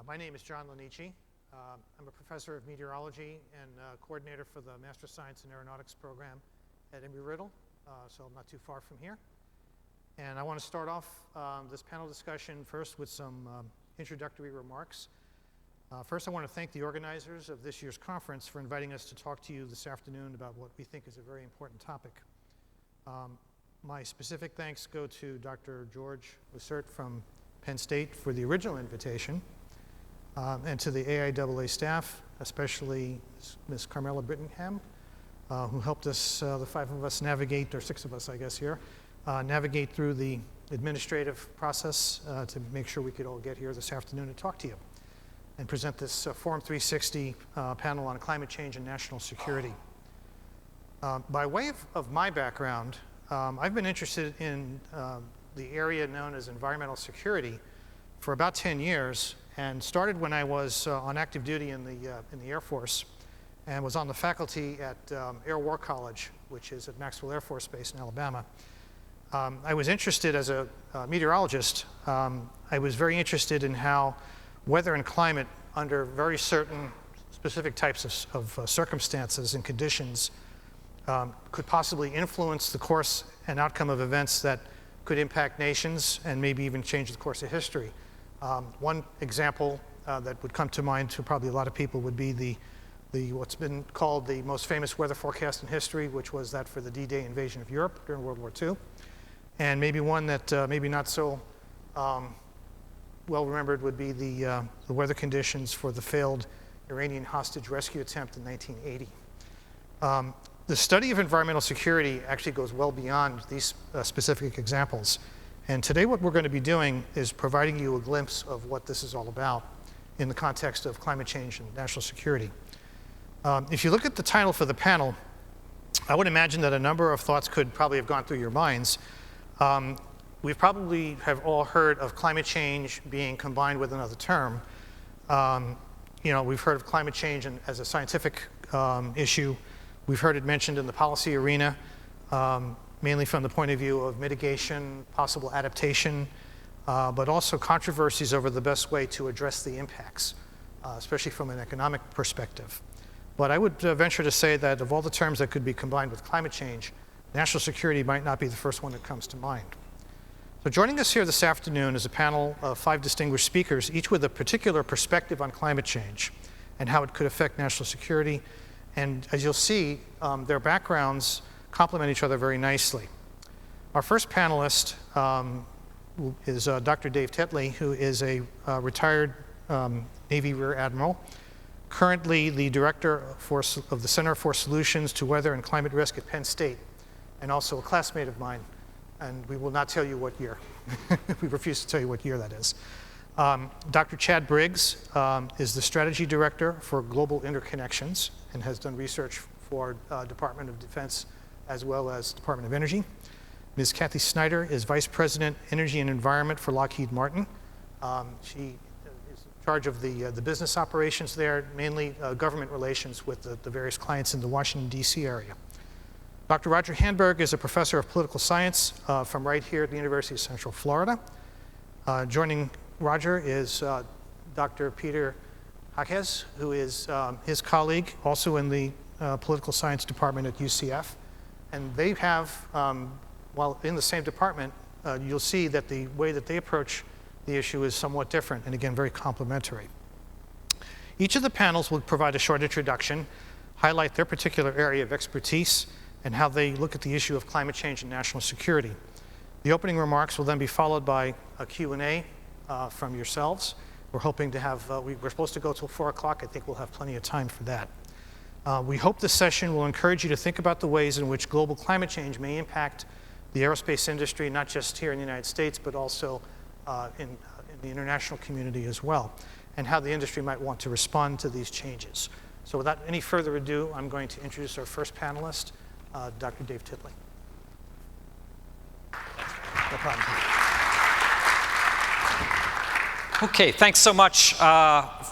My name is John Lanici. I'm a professor of meteorology and coordinator for the Master of Science in Aeronautics program at Embry-Riddle, so I'm not too far from here. And I want to start off this panel discussion first with some introductory remarks. First, I want to thank the organizers of this year's conference for inviting us to talk to you this afternoon about what we think is a very important topic. My specific thanks go to Dr. George Lissert from Penn State for the original invitation, and to the AIAA staff, especially Ms. Carmela Brittingham, who helped us, the 5 of us navigate, or 6 of us, I guess, here, navigate through the administrative process to make sure we could all get here this afternoon to talk to you and present this Forum 360 panel on climate change and national security. By way of my background, I've been interested in the area known as environmental security for about 10 years, and started when I was on active duty in the Air Force, and was on the faculty at Air War College, which is at Maxwell Air Force Base in Alabama. I was interested as a meteorologist. I was very interested in how weather and climate, under very certain specific types of circumstances and conditions, could possibly influence the course and outcome of events that could impact nations and maybe even change the course of history. One example that would come to mind to probably a lot of people would be what's been called the most famous weather forecast in history, which was that for the D-Day invasion of Europe during World War II. And maybe one that maybe not so well remembered would be the weather conditions for the failed Iranian hostage rescue attempt in 1980. The study of environmental security actually goes well beyond these specific examples. And today what we're going to be doing is providing you a glimpse of what this is all about in the context of climate change and national security. If you look at the title for the panel, I would imagine that a number of thoughts could probably have gone through your minds. We probably have all heard of climate change being combined with another term. We've heard of climate change as a scientific issue. We've heard it mentioned in the policy arena, mainly from the point of view of mitigation, possible adaptation, but also controversies over the best way to address the impacts, especially from an economic perspective. But I would venture to say that of all the terms that could be combined with climate change, national security might not be the first one that comes to mind. So joining us here this afternoon is a panel of 5 distinguished speakers, each with a particular perspective on climate change and how it could affect national security. And as you'll see, their backgrounds complement each other very nicely. Our first panelist is Dr. Dave Tetley, who is a retired Navy Rear Admiral, currently the director of the Center for Solutions to Weather and Climate Risk at Penn State, and also a classmate of mine. And we will not tell you what year. We refuse to tell you what year that is. Dr. Chad Briggs is the strategy director for Global Interconnections and has done research for Department of Defense as well as Department of Energy. Ms. Kathy Snyder is Vice President, Energy and Environment for Lockheed Martin. She is in charge of the business operations there, mainly government relations with the various clients in the Washington, D.C. area. Dr. Roger Handberg is a professor of political science from right here at the University of Central Florida. Joining Roger is Dr. Peter Jaquez, who is his colleague, also in the political science department at UCF. And they have, while in the same department, you'll see that the way that they approach the issue is somewhat different, and again, very complementary. Each of the panels will provide a short introduction, highlight their particular area of expertise, and how they look at the issue of climate change and national security. The opening remarks will then be followed by a Q&A from yourselves. We're hoping to have, we're supposed to go till 4 o'clock. I think we'll have plenty of time for that. We hope this session will encourage you to think about the ways in which global climate change may impact the aerospace industry, not just here in the United States, but also in the international community as well, and how the industry might want to respond to these changes. So without any further ado, I'm going to introduce our first panelist, Dr. Dave Tetley. No problem. Okay, thanks so much.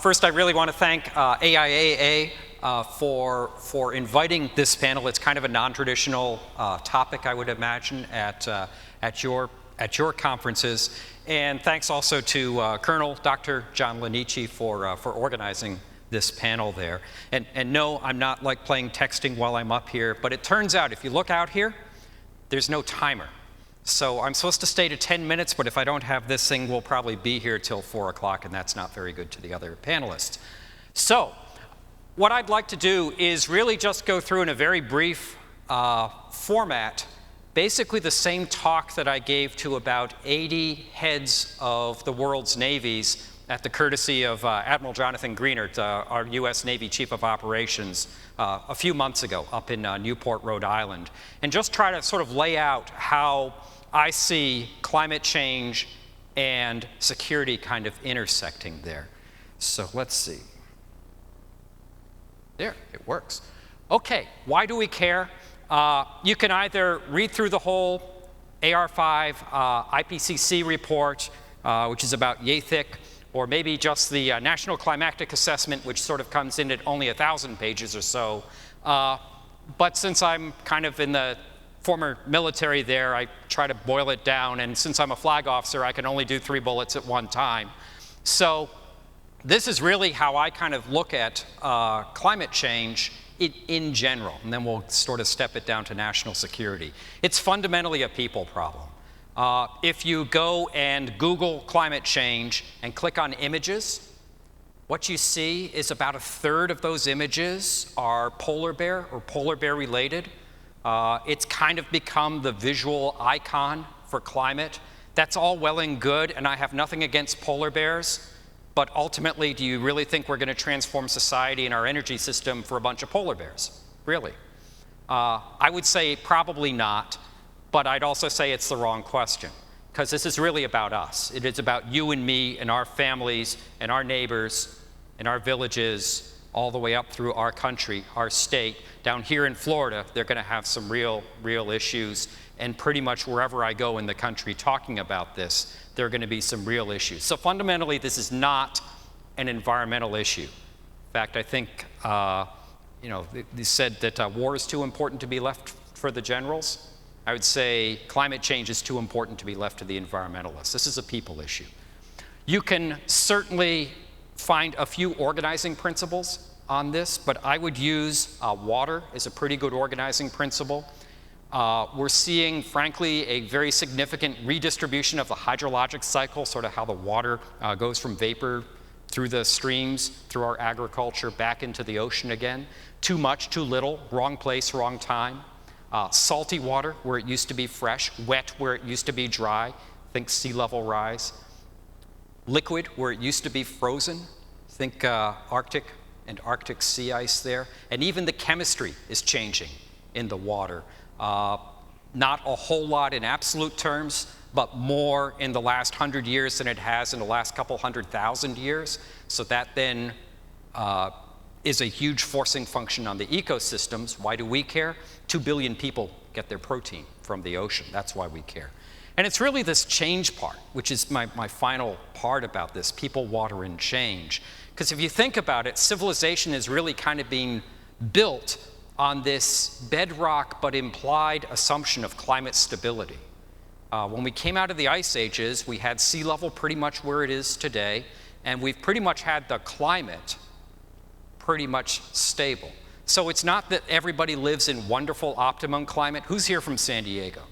First, I really want to thank AIAA for inviting this panel. It's kind of a non-traditional topic, I would imagine, at your at your conferences. And thanks also to Colonel Dr. John Lanici for organizing this panel there. And no, I'm not like playing texting while I'm up here, but it turns out if you look out here, there's no timer. So I'm supposed to stay to 10 minutes, but if I don't have this thing, we'll probably be here till 4 o'clock, and that's not very good to the other panelists. So what I'd like to do is really just go through in a very brief format, basically the same talk that I gave to about 80 heads of the world's navies at the courtesy of Admiral Jonathan Greenert, our US Navy Chief of Operations, a few months ago up in Newport, Rhode Island, and just try to sort of lay out how I see climate change and security kind of intersecting there. So let's see. There, it works. Okay, why do we care? You can either read through the whole AR5 IPCC report, which is about yay thick, or maybe just the National Climatic Assessment, which sort of comes in at only 1,000 pages or so. But since I'm kind of in the former military there, I try to boil it down, and since I'm a flag officer, I can only do 3 bullets at one time. So this is really how I kind of look at climate change in general, and then we'll sort of step it down to national security. It's fundamentally a people problem. If you go and Google climate change and click on images, what you see is about 1/3 of those images are polar bear or polar bear related. It's kind of become the visual icon for climate. That's all well and good, and I have nothing against polar bears, but ultimately, do you really think we're going to transform society and our energy system for a bunch of polar bears? Really? I would say probably not, but I'd also say it's the wrong question, because this is really about us. It is about you and me and our families and our neighbors and our villages, all the way up through our country, our state. Down here in Florida, they're going to have some real issues, and pretty much wherever I go in the country talking about this, there are going to be some real issues. So fundamentally, this is not an environmental issue. In fact, I think, they said that war is too important to be left for the generals. I would say climate change is too important to be left to the environmentalists. This is a people issue. You can certainly find a few organizing principles on this, but I would use water as a pretty good organizing principle. We're seeing, frankly, a very significant redistribution of the hydrologic cycle, sort of how the water goes from vapor through the streams, through our agriculture, back into the ocean again. Too much, too little, wrong place, wrong time. Salty water where it used to be fresh, wet where it used to be dry, think sea level rise. Liquid where it used to be frozen, think Arctic and Arctic sea ice there. And even the chemistry is changing in the water. Not a whole lot in absolute terms, but more in the last 100 years than it has in the last couple 100,000 years. So that then is a huge forcing function on the ecosystems. Why do we care? 2 billion people get their protein from the ocean. That's why we care. And it's really this change part, which is my final part about this, people, water, and change. Because if you think about it, civilization is really kind of being built on this bedrock but implied assumption of climate stability. When we came out of the ice ages, we had sea level pretty much where it is today, and we've pretty much had the climate pretty much stable. So it's not that everybody lives in wonderful optimum climate. Who's here from San Diego?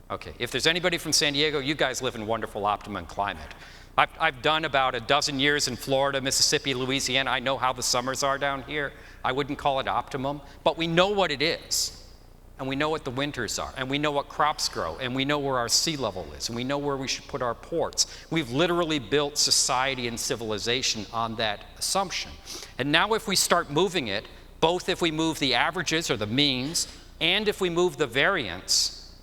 Okay, if there's anybody from San Diego, you guys live in wonderful optimum climate. I've done about a dozen years in Florida, Mississippi, Louisiana. I know how the summers are down here. I wouldn't call it optimum, but we know what it is. And we know what the winters are, and we know what crops grow, and we know where our sea level is, and we know where we should put our ports. We've literally built society and civilization on that assumption. And now if we start moving it, both if we move the averages or the means, and if we move the variance,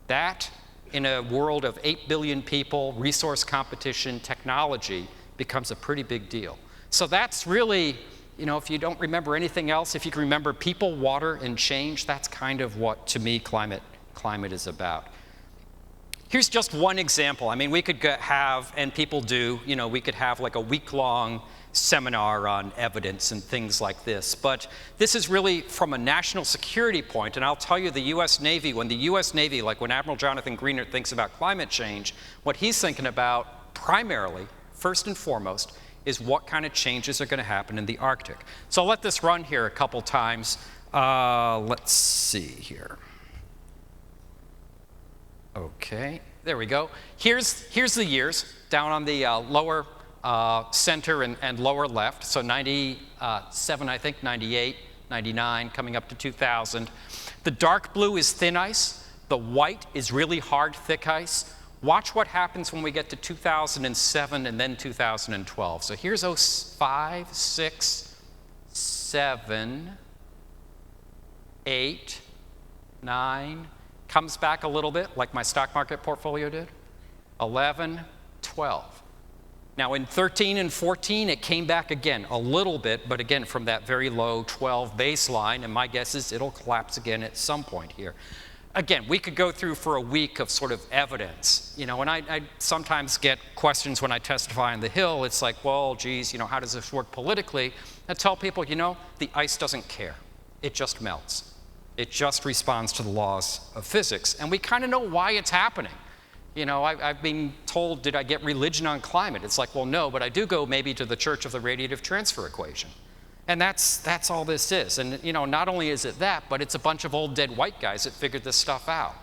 that in a world of 8 billion people, resource competition, technology, becomes a pretty big deal. So that's really, if you don't remember anything else, if you can remember people, water, and change, that's kind of what, to me, climate is about. Here's just one example. I mean, we could have, and people do, we could have like a week-long seminar on evidence and things like this. But this is really from a national security point, and I'll tell you, the U.S. Navy, when Admiral Jonathan Greenert thinks about climate change, what he's thinking about primarily, first and foremost, is what kind of changes are going to happen in the Arctic. So I'll let this run here a couple times. Let's see here. Okay, there we go. Here's the years down on the lower center and lower left. So 97, I think, 98, 99, coming up to 2000. The dark blue is thin ice. The white is really hard, thick ice. Watch what happens when we get to 2007 and then 2012. So here's 05, 6, 7, 8, 9, comes back a little bit, like my stock market portfolio did. 11, 12. Now in 13 and 14, it came back again a little bit, but again from that very low 12 baseline, and my guess is it'll collapse again at some point here. Again, we could go through for a week of sort of evidence, and I sometimes get questions when I testify on the Hill. It's like, well, geez, how does this work politically? I tell people, the ice doesn't care. It just melts. It just responds to the laws of physics, and we kind of know why it's happening. I've been told, did I get religion on climate? It's like, well, no, but I do go maybe to the Church of the Radiative Transfer Equation. And that's all this is. And, not only is it that, but it's a bunch of old dead white guys that figured this stuff out.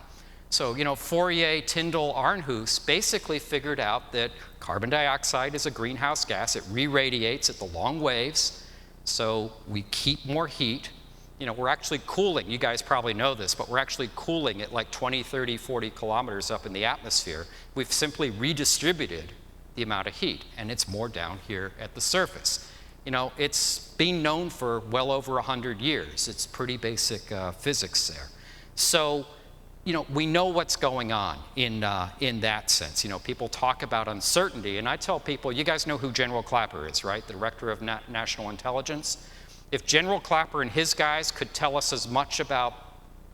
So, Fourier, Tyndall, Arnhus basically figured out that carbon dioxide is a greenhouse gas. It re-radiates at the long waves, so we keep more heat. We're actually cooling. You guys probably know this, but we're actually cooling at like 20, 30, 40 kilometers up in the atmosphere. We've simply redistributed the amount of heat, and it's more down here at the surface. It's been known for well over 100 years. It's pretty basic physics there. So, we know what's going on in that sense. People talk about uncertainty, and I tell people, you guys know who General Clapper is, right? The Director of National Intelligence. If General Clapper and his guys could tell us as much about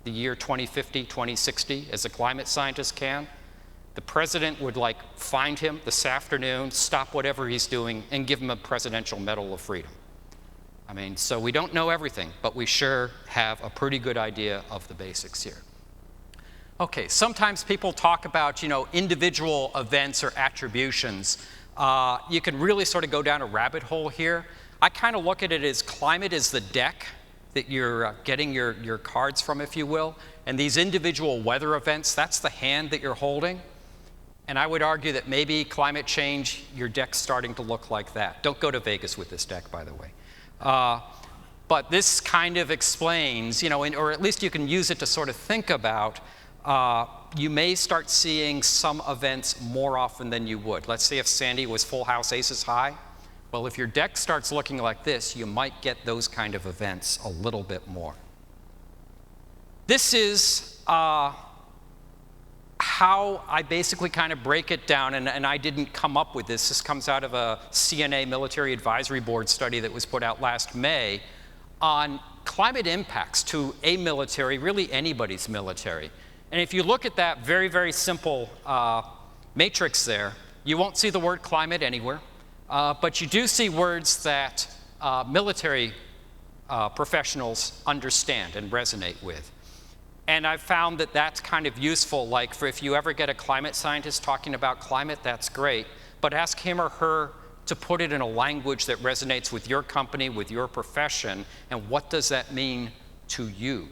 the year 2050, 2060 as a climate scientist can, the president would find him this afternoon, stop whatever he's doing, and give him a Presidential Medal of Freedom. So we don't know everything, but we sure have a pretty good idea of the basics here. Okay, sometimes people talk about, individual events or attributions. You can really sort of go down a rabbit hole here. I kind of look at it as climate is the deck that you're getting your cards from, if you will. And these individual weather events, that's the hand that you're holding. And I would argue that maybe climate change, your deck's starting to look like that. Don't go to Vegas with this deck, by the way. But this kind of explains, or at least you can use it to sort of think about, you may start seeing some events more often than you would. Let's say if Sandy was full house aces high. Well, if your deck starts looking like this, you might get those kind of events a little bit more. This is how I basically kind of break it down, and I didn't come up with this. This comes out of a CNA Military Advisory Board study that was put out last May on climate impacts to a military, really anybody's military. And if you look at that very, very simple matrix there, you won't see the word climate anywhere. But you do see words that military professionals understand and resonate with. And I've found that that's kind of useful, like for if you ever get a climate scientist talking about climate, that's great. But ask him or her to put it in a language that resonates with your company, with your profession, and what does that mean to you?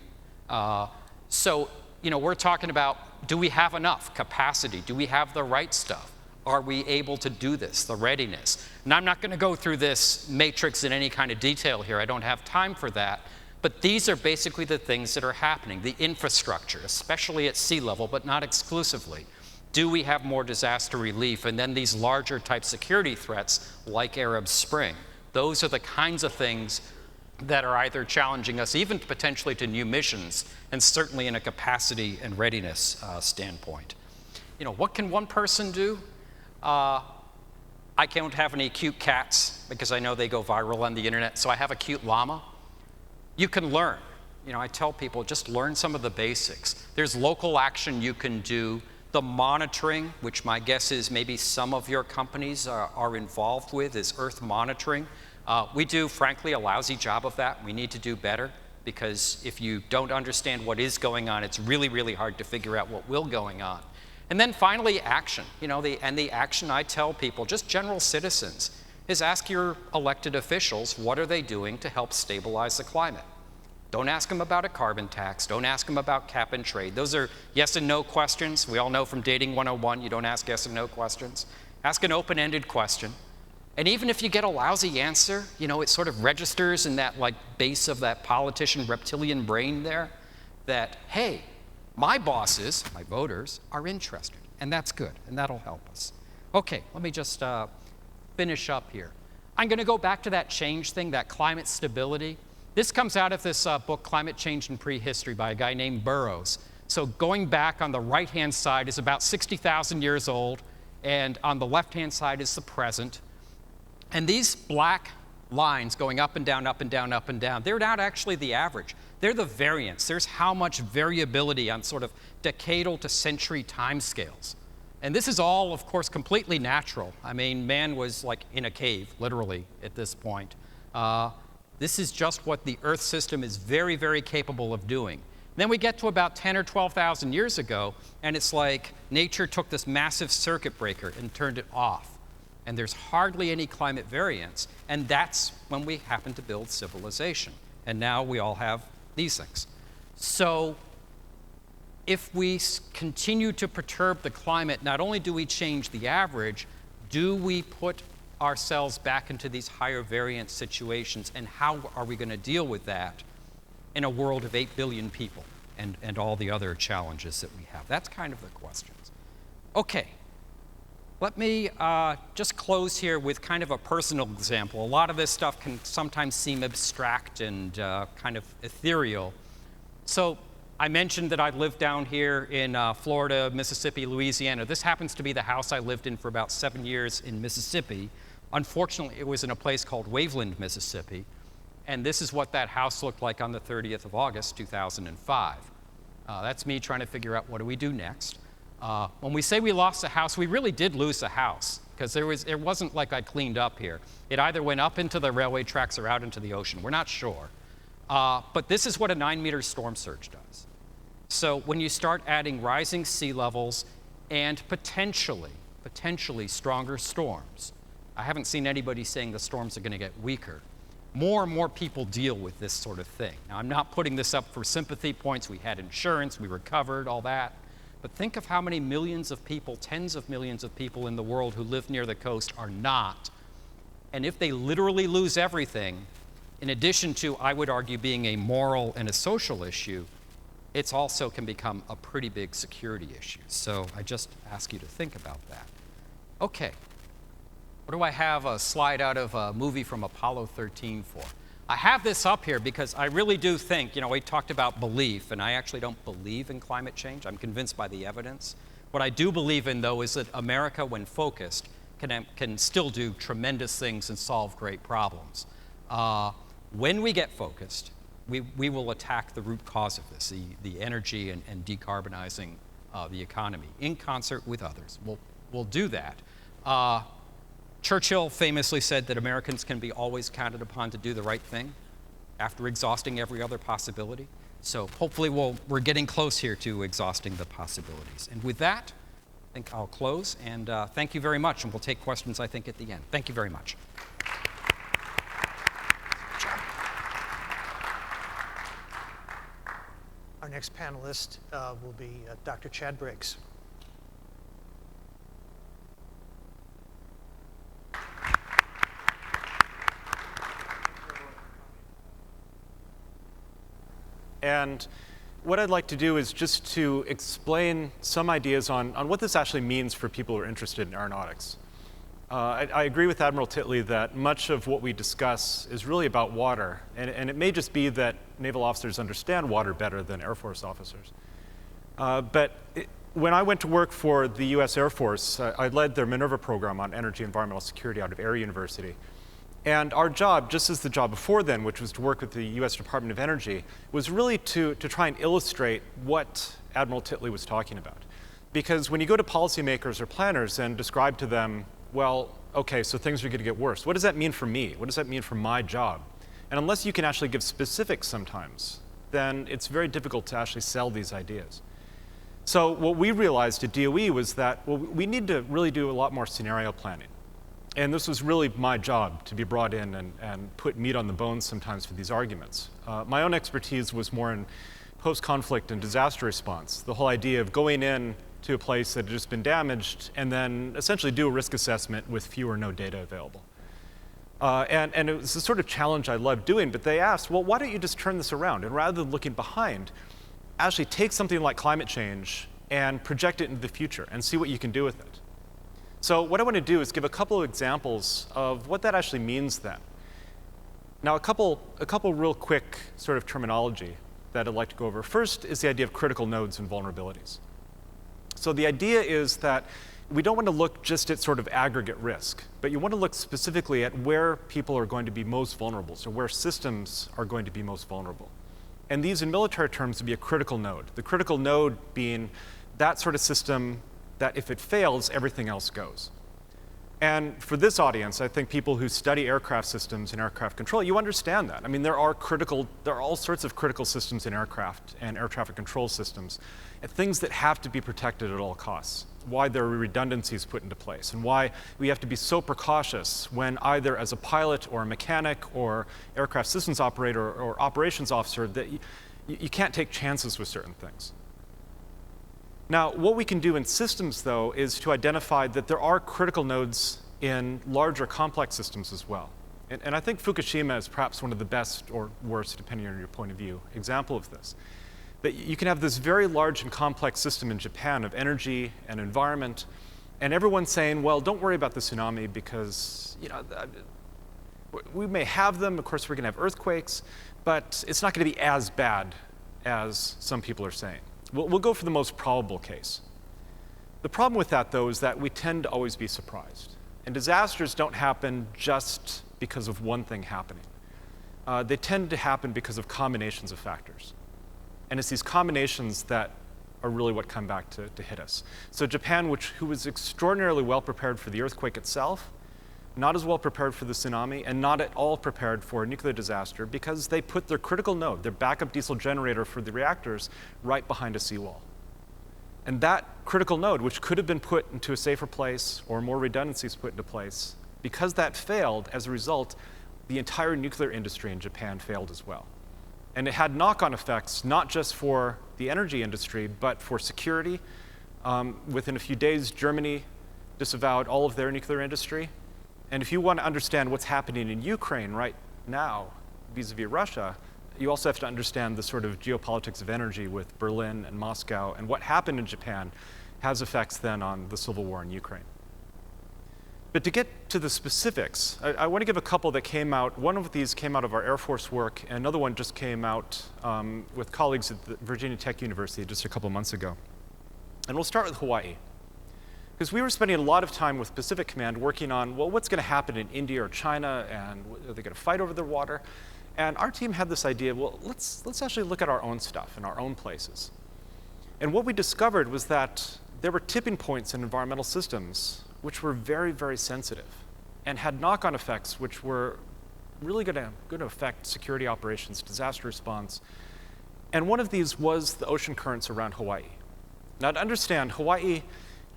So, we're talking about, do we have enough capacity? Do we have the right stuff? Are we able to do this, the readiness? And I'm not going to go through this matrix in any kind of detail here. I don't have time for that. But these are basically the things that are happening. The infrastructure, especially at sea level, but not exclusively. Do we have more disaster relief? And then these larger type security threats like Arab Spring. Those are the kinds of things that are either challenging us even potentially to new missions, and certainly in a capacity and readiness standpoint. What can one person do? I don't have any cute cats because I know they go viral on the internet, so I have a cute llama. You can learn. I tell people, just learn some of the basics. There's local action you can do. The monitoring, which my guess is maybe some of your companies are involved with, is Earth monitoring. We do, frankly, a lousy job of that. We need to do better, because if you don't understand what is going on, it's really, really hard to figure out what will going on. And then finally, action. You know, the action I tell people, just general citizens, is ask your elected officials, what are they doing to help stabilize the climate? Don't ask them about a carbon tax. Don't ask them about cap and trade. Those are yes and no questions. We all know from Dating 101, you don't ask yes and no questions. Ask an open-ended question. And even if you get a lousy answer, you know, it sort of registers in that like base of that politician reptilian brain there that, hey, my bosses, my voters, are interested. And that's good, and that'll help us. Okay, let me just finish up here. I'm going to go back to that change thing, that climate stability. This comes out of this book, Climate Change in Prehistory, by a guy named Burroughs. So going back on the right-hand side is about 60,000 years old, and on the left-hand side is the present. And these black lines going up and down, up and down, up and down, they're not actually the average. They're the variance. There's how much variability on sort of decadal to century timescales. And this is all, of course, completely natural. I mean, man was like in a cave, literally, at this point. This is just what the Earth system is very, very capable of doing. Then we get to about 10 or 12,000 years ago, and it's like nature took this massive circuit breaker and turned it off. And there's hardly any climate variance, and that's when we happen to build civilization. And now we all have these things. So if we continue to perturb the climate, not only do we change the average, do we put ourselves back into these higher variance situations, and how are we going to deal with that in a world of 8 billion people and all the other challenges that we have? That's kind of the questions. Okay, let me just close here with kind of a personal example. A lot of this stuff can sometimes seem abstract and kind of ethereal. So I mentioned that I lived down here in Florida, Mississippi, Louisiana. This happens to be the house I lived in for about 7 years in Mississippi. Unfortunately, it was in a place called Waveland, Mississippi. And this is what that house looked like on the 30th of August, 2005. That's me trying to figure out what do we do next. When we say we lost the house, we really did lose the house, because it wasn't like I cleaned up here. It either went up into the railway tracks or out into the ocean. We're not sure. But this is what a 9-meter storm surge does. So when you start adding rising sea levels and potentially stronger storms, I haven't seen anybody saying the storms are going to get weaker. More and more people deal with this sort of thing. Now, I'm not putting this up for sympathy points. We had insurance, we recovered, all that. But think of how many millions of people, tens of millions of people in the world who live near the coast are not. And if they literally lose everything, in addition to, I would argue, being a moral and a social issue, it also can become a pretty big security issue. So I just ask you to think about that. Okay. What do I have a slide out of a movie from Apollo 13 for? I have this up here because I really do think, you know, we talked about belief, and I actually don't believe in climate change. I'm convinced by the evidence. What I do believe in, though, is that America, when focused, can still do tremendous things and solve great problems. When we get focused, we will attack the root cause of this, the energy and decarbonizing the economy, in concert with others. We'll do that. Churchill famously said that Americans can be always counted upon to do the right thing after exhausting every other possibility. So hopefully we're getting close here to exhausting the possibilities. And with that, I think I'll close, and thank you very much, and we'll take questions, I think, at the end. Thank you very much. Our next panelist will be Dr. Chad Briggs. And what I'd like to do is just to explain some ideas on what this actually means for people who are interested in aeronautics. I agree with Admiral Titley that much of what we discuss is really about water, and it may just be that naval officers understand water better than Air Force officers. When I went to work for the US Air Force, I led their Minerva program on energy and environmental security out of Air University. And our job, just as the job before then, which was to work with the US Department of Energy, was really to try and illustrate what Admiral Titley was talking about. Because when you go to policymakers or planners and describe to them, well, okay, so things are going to get worse. What does that mean for me? What does that mean for my job? And unless you can actually give specifics sometimes, then it's very difficult to actually sell these ideas. So what we realized at DOE was that, well, we need to really do a lot more scenario planning. And this was really my job, to be brought in and put meat on the bones sometimes for these arguments. My own expertise was more in post-conflict and disaster response, the whole idea of going in to a place that had just been damaged and then essentially do a risk assessment with few or no data available. And it was the sort of challenge I loved doing, but they asked, well, why don't you just turn this around? And rather than looking behind, actually take something like climate change and project it into the future and see what you can do with it. So what I want to do is give a couple of examples of what that actually means then. Now, a couple real quick sort of terminology that I'd like to go over. First is the idea of critical nodes and vulnerabilities. So the idea is that we don't want to look just at sort of aggregate risk, but you want to look specifically at where people are going to be most vulnerable, so where systems are going to be most vulnerable. And these in military terms would be a critical node. The critical node being that sort of system that if it fails, everything else goes. And for this audience, I think people who study aircraft systems and aircraft control, you understand that. I mean, there are all sorts of critical systems in aircraft and air traffic control systems, and things that have to be protected at all costs. Why there are redundancies put into place, and why we have to be so precautious when either as a pilot or a mechanic or aircraft systems operator or operations officer that you can't take chances with certain things. Now, what we can do in systems, though, is to identify that there are critical nodes in larger complex systems as well. And I think Fukushima is perhaps one of the best or worst, depending on your point of view, example of this. That you can have this very large and complex system in Japan of energy and environment, and everyone's saying, well, don't worry about the tsunami because, you know, we may have them. Of course, we're going to have earthquakes, but it's not going to be as bad as some people are saying. We'll go for the most probable case. The problem with that, though, is that we tend to always be surprised. And disasters don't happen just because of one thing happening. They tend to happen because of combinations of factors. And it's these combinations that are really what come back to hit us. So Japan, who was extraordinarily well prepared for the earthquake itself, not as well prepared for the tsunami, and not at all prepared for a nuclear disaster because they put their critical node, their backup diesel generator for the reactors, right behind a seawall. And that critical node, which could have been put into a safer place or more redundancies put into place, because that failed, as a result, the entire nuclear industry in Japan failed as well. And it had knock-on effects, not just for the energy industry, but for security. Within a few days, Germany disavowed all of their nuclear industry. And if you want to understand what's happening in Ukraine right now, vis-a-vis Russia, you also have to understand the sort of geopolitics of energy with Berlin and Moscow, and what happened in Japan has effects then on the civil war in Ukraine. But to get to the specifics, I want to give a couple that came out. One of these came out of our Air Force work, and another one just came out with colleagues at the Virginia Tech University just a couple months ago. And we'll start with Hawaii. Because we were spending a lot of time with Pacific Command working on, well, what's going to happen in India or China, and are they going to fight over their water? And our team had this idea, well, let's actually look at our own stuff in our own places. And what we discovered was that there were tipping points in environmental systems which were very, very sensitive and had knock-on effects which were really going to affect security operations, disaster response. And one of these was the ocean currents around Hawaii. Now, to understand, Hawaii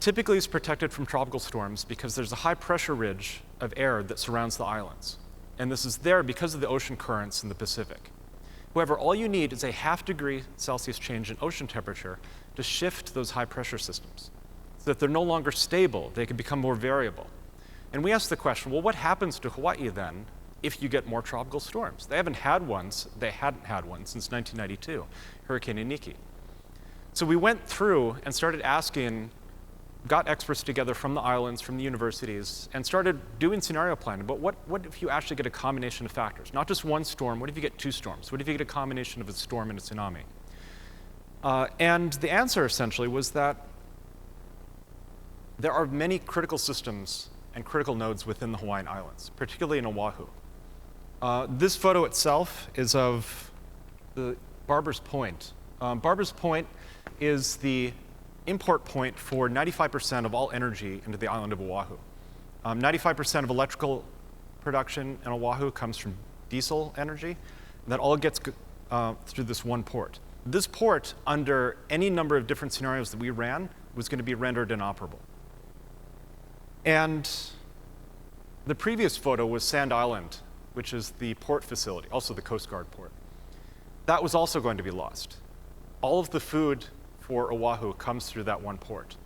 typically is protected from tropical storms because there's a high pressure ridge of air that surrounds the islands. And this is there because of the ocean currents in the Pacific. However, all you need is a 0.5 degree Celsius change in ocean temperature to shift those high pressure systems so that they're no longer stable, they can become more variable. And we asked the question, well, what happens to Hawaii then if you get more tropical storms? They hadn't had one since 1992, Hurricane Iniki. So we went through and started asking, got experts together from the islands, from the universities, and started doing scenario planning. But what if you actually get a combination of factors? Not just one storm, what if you get two storms? What if you get a combination of a storm and a tsunami? And the answer essentially was that there are many critical systems and critical nodes within the Hawaiian Islands, particularly in Oahu. This photo itself is of the Barber's Point. Barber's Point is the import point for 95% of all energy into the island of Oahu. 95% of electrical production in Oahu comes from diesel energy. And that all gets through this one port. This port, under any number of different scenarios that we ran, was going to be rendered inoperable. And the previous photo was Sand Island, which is the port facility, also the Coast Guard port. That was also going to be lost. All of the food for Oahu comes through that one port.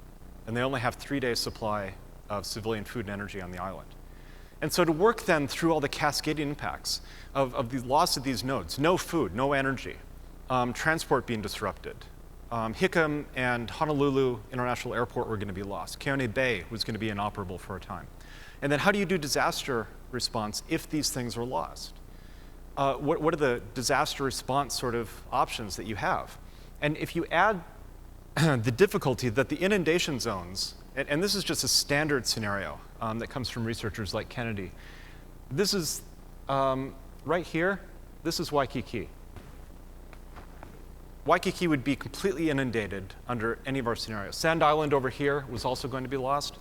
And they only have 3 days' supply of civilian food and energy on the island. And so to work then through all the cascading impacts of the loss of these nodes, no food, no energy, transport being disrupted, Hickam and Honolulu International Airport were going to be lost. Keone Bay was going to be inoperable for a time. And then how do you do disaster response if these things are lost? What are the disaster response sort of options that you have? And if you add the difficulty that the inundation zones, and this is just a standard scenario that comes from researchers like Kennedy. This is, right here, this is Waikiki. Waikiki would be completely inundated under any of our scenarios. Sand Island over here was also going to be lost.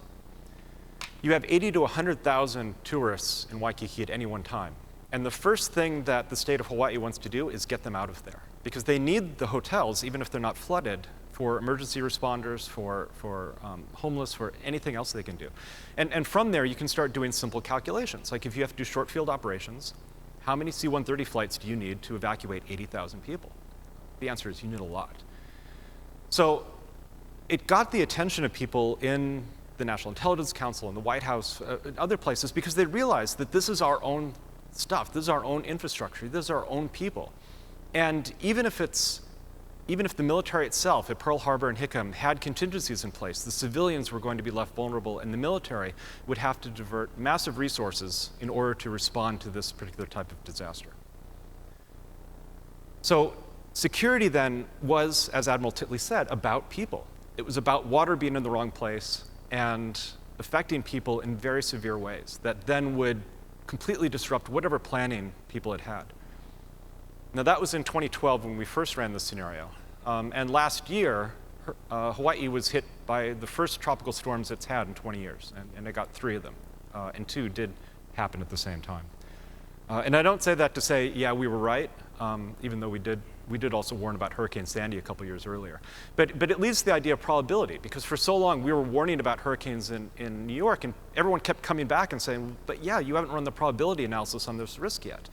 You have 80 to 100,000 tourists in Waikiki at any one time. And the first thing that the state of Hawaii wants to do is get them out of there, because they need the hotels, even if they're not flooded, for emergency responders, for homeless, for anything else they can do. And from there, you can start doing simple calculations. Like if you have to do short field operations, how many C-130 flights do you need to evacuate 80,000 people? The answer is you need a lot. So it got the attention of people in the National Intelligence Council and the White House, and other places, because they realized that this is our own stuff. This is our own infrastructure. This is our own people. And even if the military itself at Pearl Harbor and Hickam had contingencies in place, the civilians were going to be left vulnerable, and the military would have to divert massive resources in order to respond to this particular type of disaster. So security then was, as Admiral Titley said, about people. It was about water being in the wrong place and affecting people in very severe ways that then would completely disrupt whatever planning people had had. Now that was in 2012 when we first ran this scenario. And last year, Hawaii was hit by the first tropical storms it's had in 20 years, and it got 3 of them, and 2 did happen at the same time. And I don't say that to say, yeah, we were right, even though we did also warn about Hurricane Sandy a couple years earlier. But it leads to the idea of probability, because for so long we were warning about hurricanes in New York, and everyone kept coming back and saying, but yeah, you haven't run the probability analysis on this risk yet.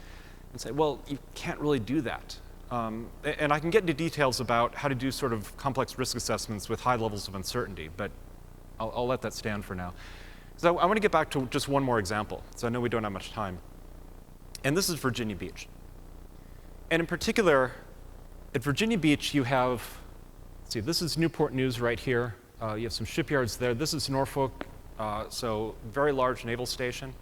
And say, well, you can't really do that. And I can get into details about how to do sort of complex risk assessments with high levels of uncertainty, but I'll let that stand for now. So I want to get back to just one more example, so I know we don't have much time. And this is Virginia Beach. And in particular, at Virginia Beach, you have, let's see, this is Newport News right here. You have some shipyards there. This is Norfolk, so very large naval station.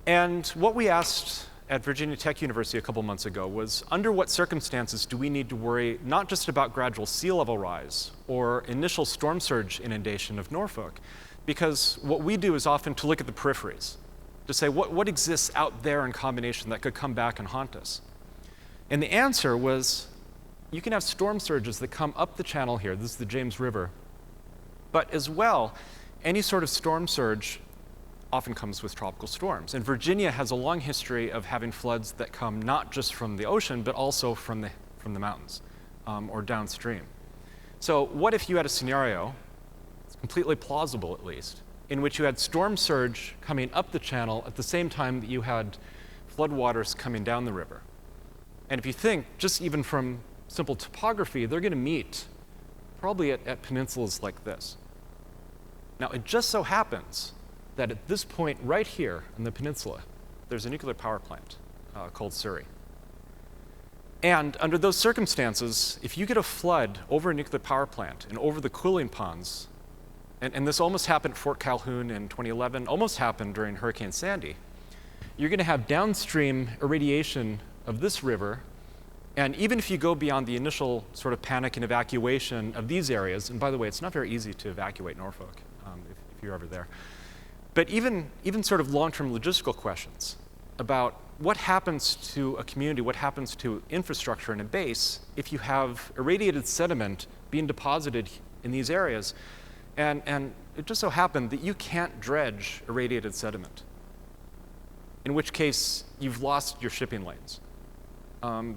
And what we asked at Virginia Tech University a couple months ago was, under what circumstances do we need to worry not just about gradual sea level rise or initial storm surge inundation of Norfolk? Because what we do is often to look at the peripheries, to say what exists out there in combination that could come back and haunt us. And the answer was, you can have storm surges that come up the channel here. This is the James River. But as well, any sort of storm surge often comes with tropical storms. And Virginia has a long history of having floods that come not just from the ocean, but also from the mountains or downstream. So what if you had a scenario, it's completely plausible at least, in which you had storm surge coming up the channel at the same time that you had floodwaters coming down the river? And if you think, just even from simple topography, they're going to meet probably at peninsulas like this. Now, it just so happens that at this point right here on the peninsula, there's a nuclear power plant called Surrey. And under those circumstances, if you get a flood over a nuclear power plant and over the cooling ponds, and this almost happened at Fort Calhoun in 2011, almost happened during Hurricane Sandy, you're going to have downstream irradiation of this river. And even if you go beyond the initial sort of panic and evacuation of these areas, and by the way, it's not very easy to evacuate Norfolk if you're ever there. But even sort of long-term logistical questions about what happens to a community, what happens to infrastructure and a base if you have irradiated sediment being deposited in these areas. And it just so happened that you can't dredge irradiated sediment, in which case you've lost your shipping lanes.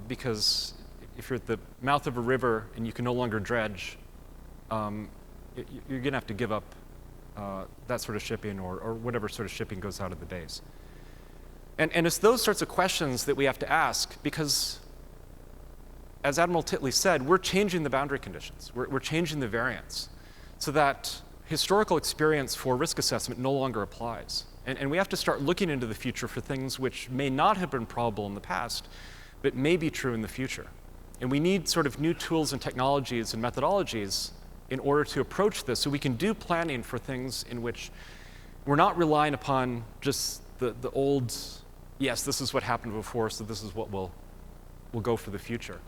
Because if you're at the mouth of a river and you can no longer dredge, you're going to have to give up that sort of shipping or whatever sort of shipping goes out of the bays. And it's those sorts of questions that we have to ask because, as Admiral Titley said, we're changing the boundary conditions. We're changing the variance so that historical experience for risk assessment no longer applies. And we have to start looking into the future for things which may not have been probable in the past, but may be true in the future. And we need sort of new tools and technologies and methodologies in order to approach this so we can do planning for things in which we're not relying upon just the old, yes, this is what happened before, so this is what we'll go for the future.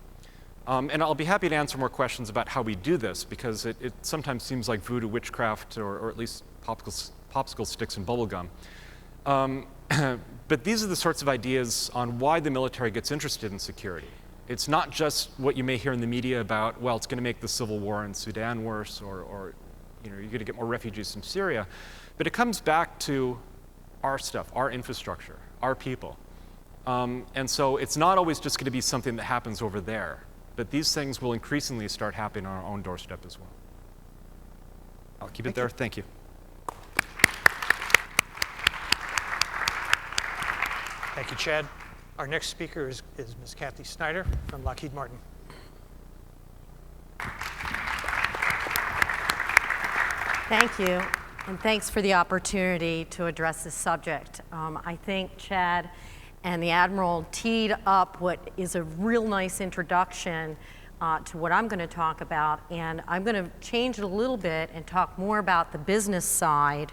And I'll be happy to answer more questions about how we do this, because it sometimes seems like voodoo witchcraft, or at least popsicle sticks and bubble gum. But these are the sorts of ideas on why the military gets interested in security. It's not just what you may hear in the media about, well, it's going to make the civil war in Sudan worse, or you're going to get more refugees from Syria. But it comes back to our stuff, our infrastructure, our people. And so it's not always just going to be something that happens over there. But these things will increasingly start happening on our own doorstep as well. I'll keep it there. Thank you. Thank you, Chad. Our next speaker is Ms. Kathy Snyder from Lockheed Martin. Thank you, and thanks for the opportunity to address this subject. I think Chad and the Admiral teed up what is a real nice introduction to what I'm going to talk about, and I'm going to change it a little bit and talk more about the business side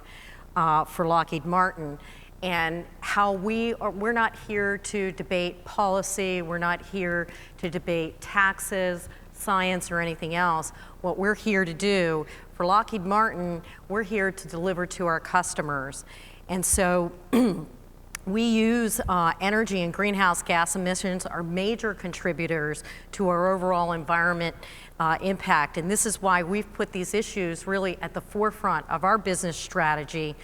for Lockheed Martin and how we're not here to debate policy, we're not here to debate taxes, science, or anything else. What we're here to do for Lockheed Martin, we're here to deliver to our customers. And so we use energy and greenhouse gas emissions are major contributors to our overall environment impact. And this is why we've put these issues really at the forefront of our business strategy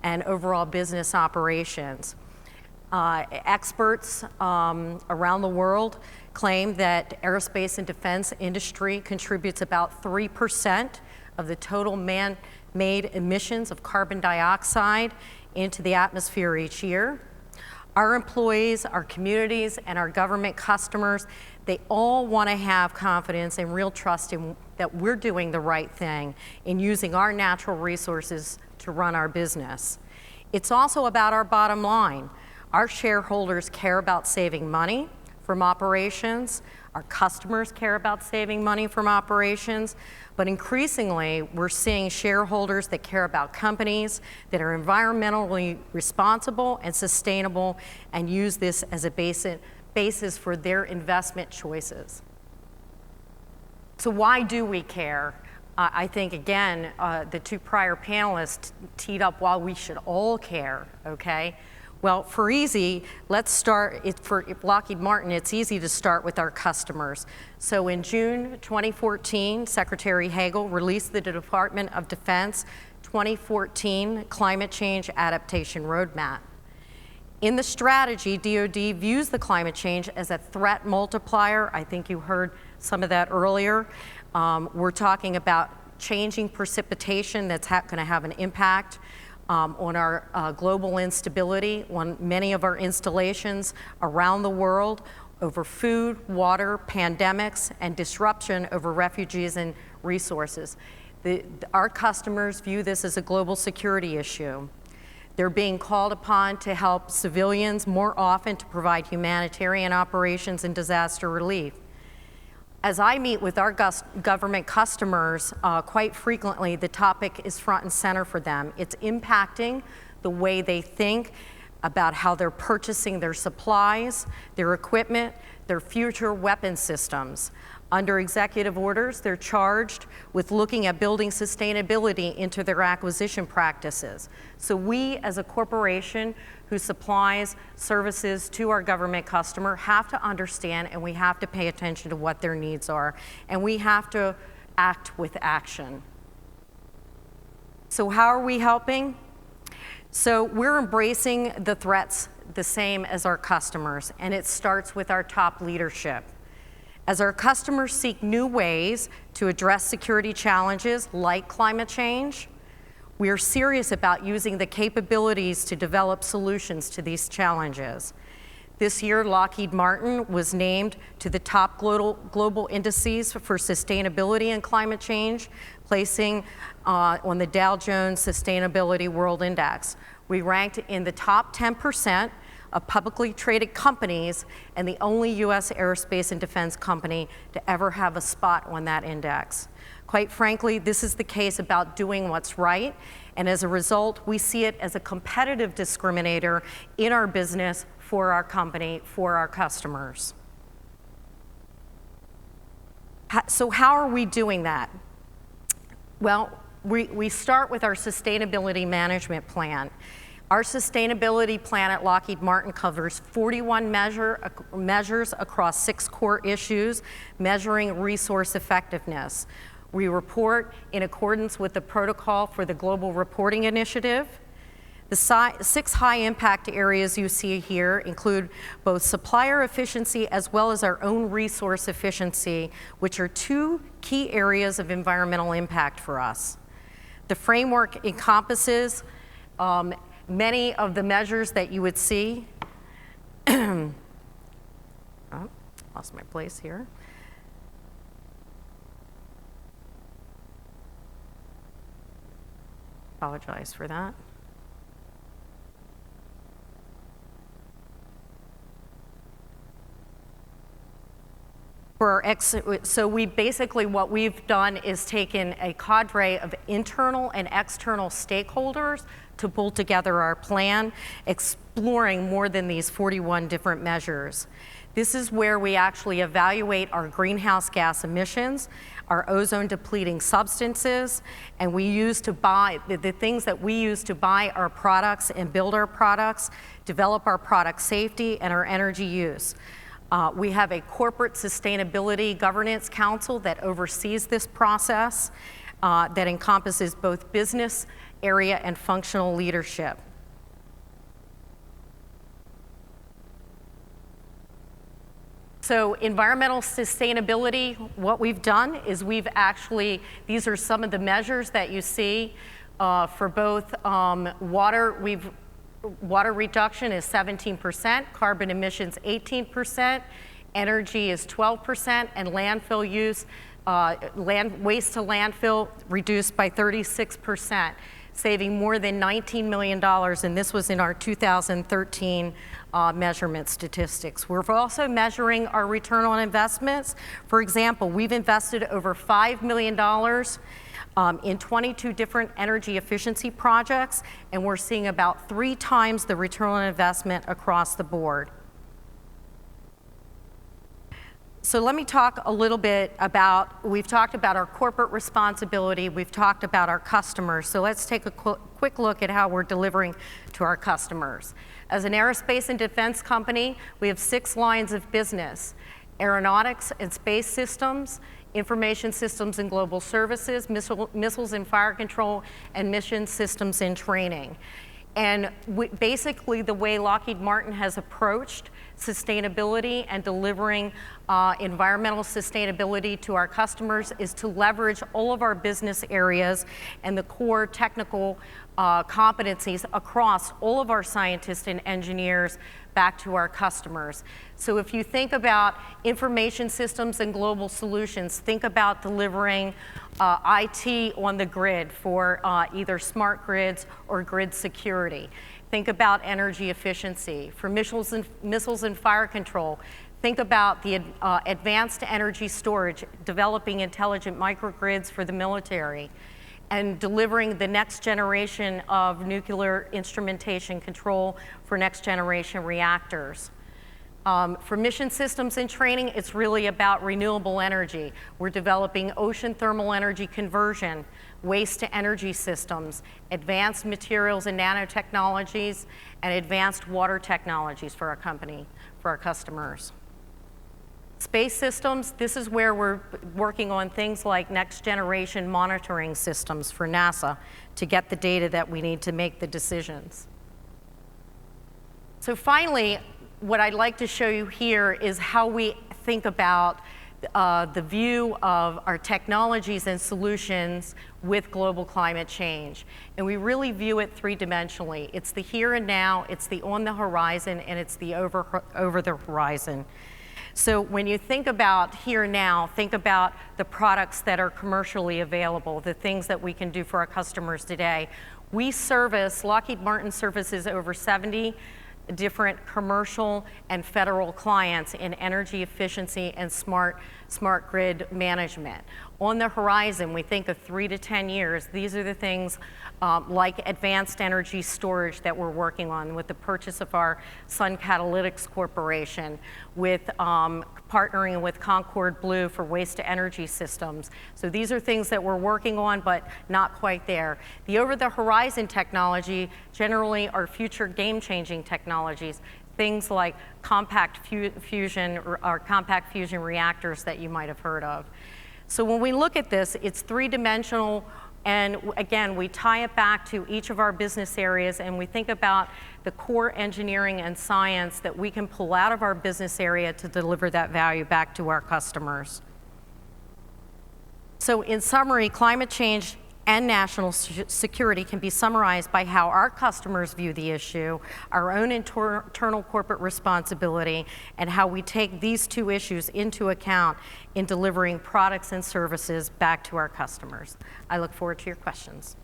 and overall business operations. Experts around the world claim that aerospace and defense industry contributes about 3% of the total man-made emissions of carbon dioxide into the atmosphere each year. Our employees, our communities, and our government customers, they all want to have confidence and real trust in that we're doing the right thing in using our natural resources to run our business. It's also about our bottom line. Our shareholders care about saving money from operations. Our customers care about saving money from operations. But increasingly, we're seeing shareholders that care about companies that are environmentally responsible and sustainable and use this as a basis for their investment choices. So why do we care? I think, again, the two prior panelists teed up why we should all care, okay? Well, for easy, let's start, for Lockheed Martin, it's easy to start with our customers. So in June 2014, Secretary Hagel released the Department of Defense 2014 Climate Change Adaptation Roadmap. In the strategy, DoD views the climate change as a threat multiplier. I think you heard some of that earlier. We're talking about changing precipitation that's going to have an impact on our global instability, on many of our installations around the world, over food, water, pandemics, and disruption over refugees and resources. Our customers view this as a global security issue. They're being called upon to help civilians more often to provide humanitarian operations and disaster relief. As I meet with our government customers, quite frequently, the topic is front and center for them. It's impacting the way they think about how they're purchasing their supplies, their equipment, their future weapon systems. Under executive orders, they're charged with looking at building sustainability into their acquisition practices. So we, as a corporation who supplies services to our government customer, have to understand and we have to pay attention to what their needs are, and we have to act with action. So how are we helping? So we're embracing the threats the same as our customers, and it starts with our top leadership. As our customers seek new ways to address security challenges like climate change, we are serious about using the capabilities to develop solutions to these challenges. This year, Lockheed Martin was named to the top global indices for sustainability and climate change, placing on the Dow Jones Sustainability World Index. We ranked in the top 10% of publicly traded companies and the only US aerospace and defense company to ever have a spot on that index. Quite frankly, this is the case about doing what's right, and as a result, we see it as a competitive discriminator in our business, for our company, for our customers. So how are we doing that? Well, we start with our sustainability management plan. Our sustainability plan at Lockheed Martin covers 41 measures across 6 core issues, measuring resource effectiveness. We report in accordance with the protocol for the Global Reporting Initiative. The 6 high-impact areas you see here include both supplier efficiency as well as our own resource efficiency, which are 2 key areas of environmental impact for us. The framework encompasses many of the measures that you would see. Oh, lost my place here. Apologize for that. So we basically, what we've done is taken a cadre of internal and external stakeholders to pull together our plan, exploring more than these 41 different measures. This is where we actually evaluate our greenhouse gas emissions, our ozone depleting substances, and we use to buy, the things that we use to buy our products and build our products, develop our product safety, and our energy use. We have a corporate sustainability governance council that oversees this process that encompasses both business area and functional leadership. So environmental sustainability, what we've done is these are some of the measures that you see for both water. Water reduction is 17%, carbon emissions 18%, energy is 12%, and landfill use, waste to landfill reduced by 36%, saving more than $19 million, and this was in our 2013 measurement statistics. We're also measuring our return on investments. For example, we've invested over $5 million in 22 different energy efficiency projects, and we're seeing about 3 times the return on investment across the board. So let me talk a little bit about, we've talked about our corporate responsibility, we've talked about our customers, so let's take a quick look at how we're delivering to our customers. As an aerospace and defense company, we have 6 lines of business: aeronautics and space systems, information systems and global services, missiles and fire control, and mission systems and training. And basically the way Lockheed Martin has approached sustainability and delivering environmental sustainability to our customers is to leverage all of our business areas and the core technical competencies across all of our scientists and engineers back to our customers. So if you think about information systems and global solutions, think about delivering IT on the grid for either smart grids or grid security. Think about energy efficiency. For missiles and fire control, think about the advanced energy storage, developing intelligent microgrids for the military, and delivering the next generation of nuclear instrumentation control for next generation reactors. For mission systems and training, it's really about renewable energy. We're developing ocean thermal energy conversion, waste to energy systems, advanced materials and nanotechnologies, and advanced water technologies for our company, for our customers. Space systems, this is where we're working on things like next generation monitoring systems for NASA to get the data that we need to make the decisions. So finally, what I'd like to show you here is how we think about the view of our technologies and solutions with global climate change. And we really view it three-dimensionally. It's the here and now, it's the on the horizon, and it's the over the horizon. So when you think about here and now, think about the products that are commercially available, the things that we can do for our customers today. Lockheed Martin services over 70 different commercial and federal clients in energy efficiency and smart grid management. On the horizon, we think of 3 to 10 years. These are the things like advanced energy storage that we're working on with the purchase of our Sun Catalytics Corporation, with partnering with Concord Blue for waste to energy systems. So these are things that we're working on, but not quite there. The over-the-horizon technology generally are future game-changing technologies, things like compact fusion or compact fusion reactors that you might have heard of. So when we look at this, it's three-dimensional, and again, we tie it back to each of our business areas, and we think about the core engineering and science that we can pull out of our business area to deliver that value back to our customers. So in summary, climate change and national security can be summarized by how our customers view the issue, our own internal corporate responsibility, and how we take these two issues into account in delivering products and services back to our customers. I look forward to your questions.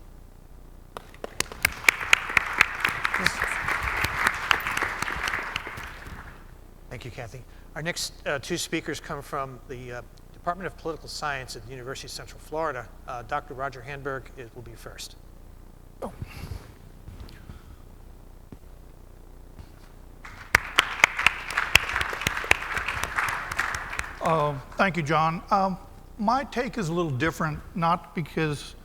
Thank you, Kathy. Our next two speakers come from the Department of Political Science at the University of Central Florida. Dr. Roger Handberg will be first. Thank you, John. My take is a little different, not because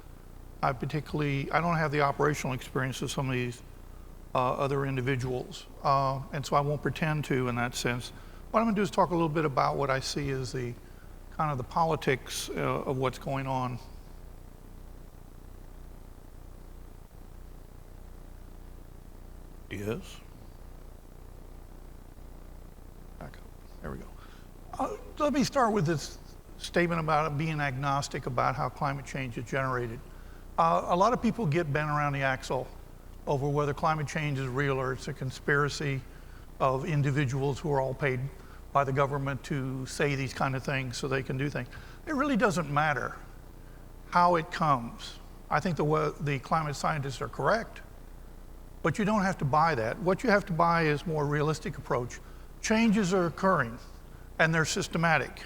I don't have the operational experience of some of these other individuals, and so I won't pretend to in that sense. What I'm going to do is talk a little bit about what I see as the kind of the politics of what's going on. Yes. Back up. There we go. Let me start with this statement about it being agnostic about how climate change is generated. A lot of people get bent around the axle over whether climate change is real or it's a conspiracy of individuals who are all paid by the government to say these kind of things so they can do things. It really doesn't matter how it comes. I think the climate scientists are correct, but you don't have to buy that. What you have to buy is a more realistic approach. Changes are occurring, and they're systematic.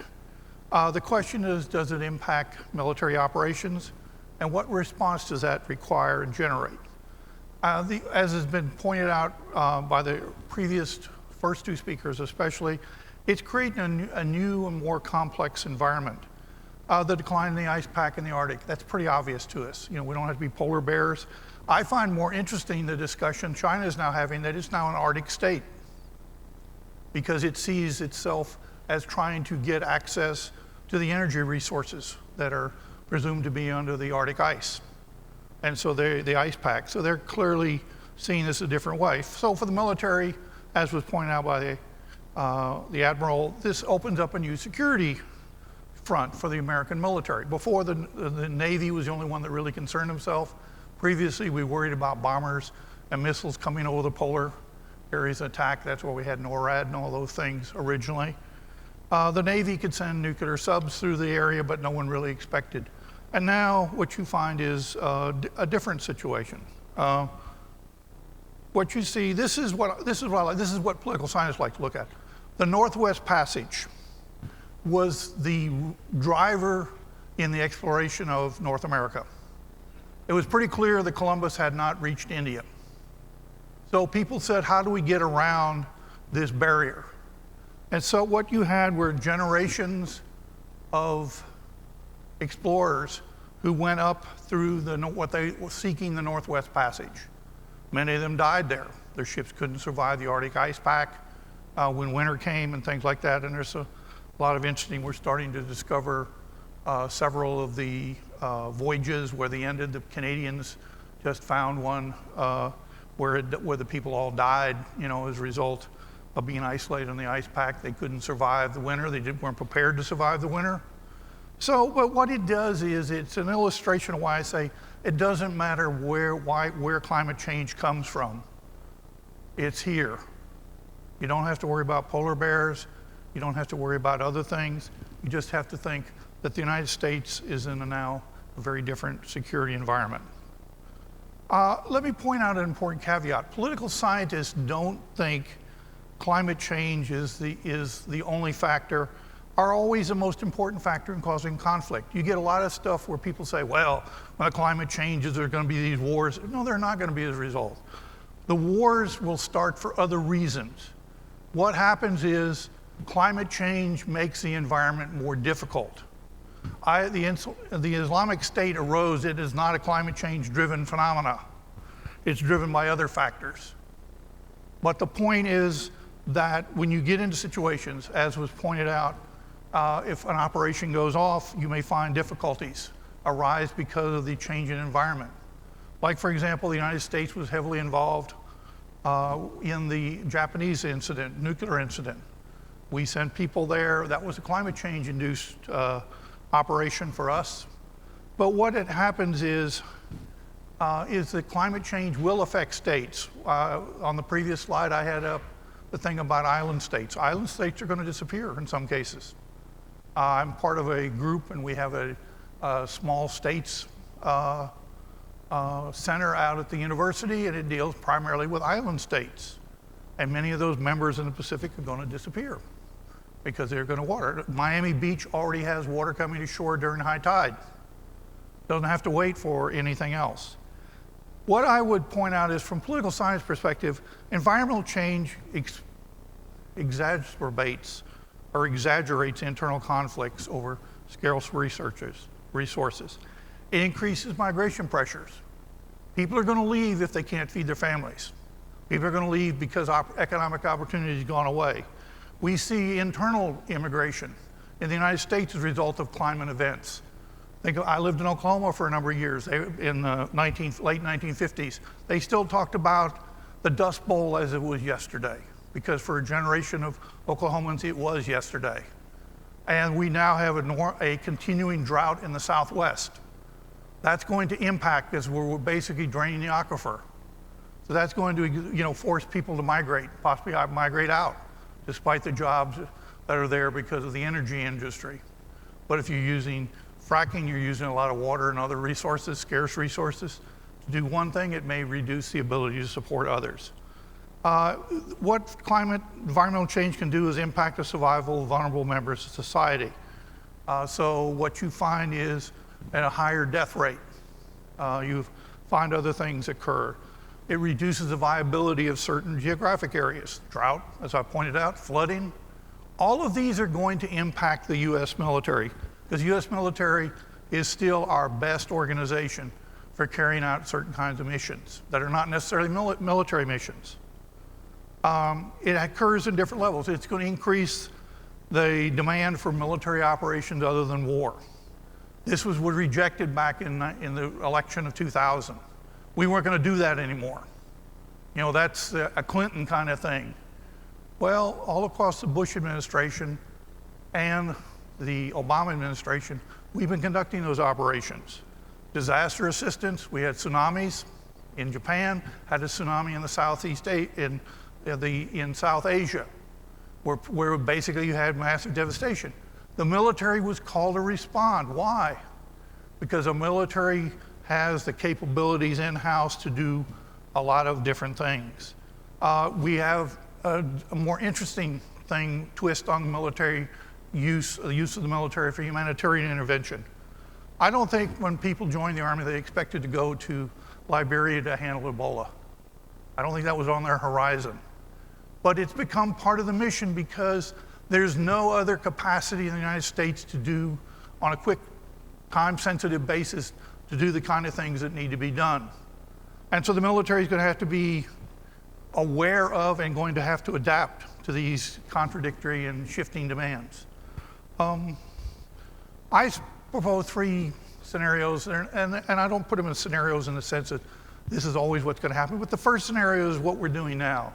The question is, does it impact military operations, and what response does that require and generate? As has been pointed out by the previous first two speakers especially, it's creating a new and more complex environment. The decline in the ice pack in the Arctic, that's pretty obvious to us. You know, we don't have to be polar bears. I find more interesting the discussion China is now having that it's now an Arctic state because it sees itself as trying to get access to the energy resources that are presumed to be under the Arctic ice. And so the ice pack. So they're clearly seeing this a different way. So for the military, as was pointed out by the Admiral, this opens up a new security front for the American military. Before, the Navy was the only one that really concerned himself. Previously, we worried about bombers and missiles coming over the polar areas of attack. That's where we had NORAD and all those things originally. The Navy could send nuclear subs through the area, but no one really expected. And now what you find is a different situation. What you see, this is what political scientists like to look at. The Northwest Passage was the driver in the exploration of North America. It was pretty clear that Columbus had not reached India. So people said, how do we get around this barrier? And so what you had were generations of explorers who went up through what they were seeking the Northwest Passage. Many of them died there. Their ships couldn't survive the Arctic ice pack when winter came and things like that. And there's a lot of interesting. We're starting to discover several of the voyages where they ended. The Canadians just found one where the people all died, as a result of being isolated in the ice pack. They couldn't survive the winter. They weren't prepared to survive the winter. So, but what it does is it's an illustration of why I say it doesn't matter where climate change comes from. It's here. You don't have to worry about polar bears. You don't have to worry about other things. You just have to think that the United States is in a very different security environment. Let me point out an important caveat. Political scientists don't think climate change is the only factor, or always the most important factor in causing conflict. You get a lot of stuff where people say, well, when climate changes, there are going to be these wars. No, they're not going to be as a result. The wars will start for other reasons. What happens is climate change makes the environment more difficult. The Islamic State arose. It is not a climate change-driven phenomena. It's driven by other factors. But the point is that when you get into situations, as was pointed out, if an operation goes off, you may find difficulties arise because of the change in environment. Like, for example, the United States was heavily involved in the Japanese incident, nuclear incident. We sent people there. That was a climate change-induced operation for us. But what happens is that climate change will affect states. On the previous slide, I had up the thing about island states. Island states are going to disappear in some cases. I'm part of a group, and we have a small states center out at the university, and it deals primarily with island states. And many of those members in the Pacific are going to disappear because they're going to water. Miami Beach already has water coming to shore during high tide. Doesn't have to wait for anything else. What I would point out is, from political science perspective, environmental change exacerbates or exaggerates internal conflicts over scarce resources. It increases migration pressures. People are going to leave if they can't feed their families. People are going to leave because economic opportunity has gone away. We see internal immigration in the United States as a result of climate events. I lived in Oklahoma for a number of years. In the late 1950s, they still talked about the Dust Bowl as it was yesterday, because for a generation of Oklahomans, it was yesterday. And we now have a continuing drought in the Southwest. That's going to impact as we're basically draining the aquifer. So that's going to, force people to migrate, possibly migrate out, despite the jobs that are there because of the energy industry. But if you're using fracking, you're using a lot of water and other resources, scarce resources. To do one thing, it may reduce the ability to support others. What environmental change can do is impact the survival of vulnerable members of society. So what you find is at a higher death rate. You find other things occur. It reduces the viability of certain geographic areas. Drought, as I pointed out, flooding. All of these are going to impact the U.S. military, because the U.S. military is still our best organization for carrying out certain kinds of missions that are not necessarily military missions. It occurs in different levels. It's going to increase the demand for military operations other than war. This was rejected back in the election of 2000. We weren't going to do that anymore. That's a Clinton kind of thing. Well, all across the Bush administration and the Obama administration, we've been conducting those operations. Disaster assistance, we had tsunamis in Japan, had a tsunami in the Southeast in South Asia, where basically you had massive devastation. The military was called to respond. Why? Because the military has the capabilities in-house to do a lot of different things. We have a more interesting twist on military use, the use of the military for humanitarian intervention. I don't think when people joined the Army they expected to go to Liberia to handle Ebola. I don't think that was on their horizon. But it's become part of the mission because there's no other capacity in the United States to do, on a quick, time-sensitive basis, to do the kind of things that need to be done. And so the military is going to have to be aware of and going to have to adapt to these contradictory and shifting demands. I propose 3 scenarios, and I don't put them in scenarios in the sense that this is always what's going to happen, but the first scenario is what we're doing now.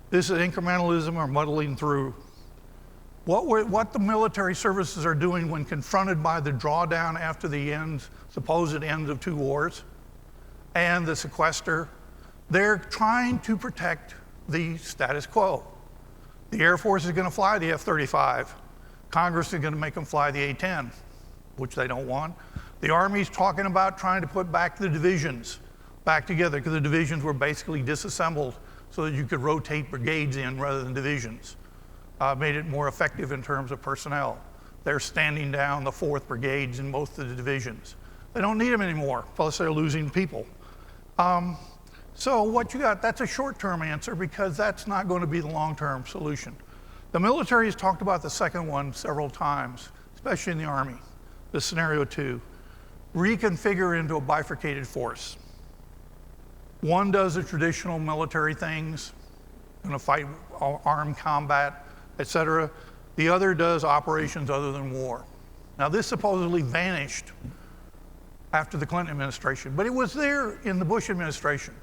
This is incrementalism or muddling through. What the military services are doing when confronted by the drawdown after the supposed end of 2 wars and the sequester, they're trying to protect the status quo. The Air Force is going to fly the F-35. Congress is going to make them fly the A-10, which they don't want. The Army's talking about trying to put back the divisions back together because the divisions were basically disassembled so that you could rotate brigades in rather than divisions. Made it more effective in terms of personnel. They're standing down the 4th brigades in most of the divisions. They don't need them anymore, plus they're losing people. So what you got, that's a short-term answer because that's not going to be the long-term solution. The military has talked about the second one several times, especially in the Army, the scenario 2. Reconfigure into a bifurcated force. One does the traditional military things, going to fight armed combat, etc. The other does operations other than war. Now this supposedly vanished after the Clinton administration, but it was there in the Bush administration.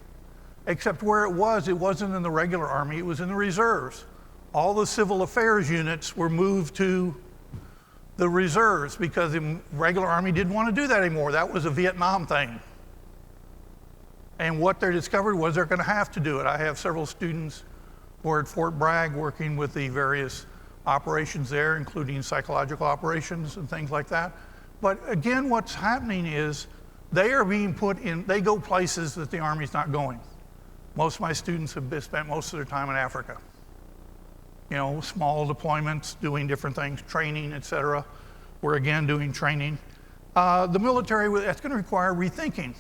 Except where it wasn't in the regular Army, it was in the reserves. All the civil affairs units were moved to the reserves because the regular Army didn't want to do that anymore. That was a Vietnam thing. And what they discovered was they're going to have to do it. I have several students who are at Fort Bragg working with the various operations there, including psychological operations and things like that. But again, what's happening is they are being put in, they go places that the Army's not going. Most of my students have spent most of their time in Africa. You know, small deployments, doing different things, training, etc. We're again doing training. The military, that's going to require rethinking.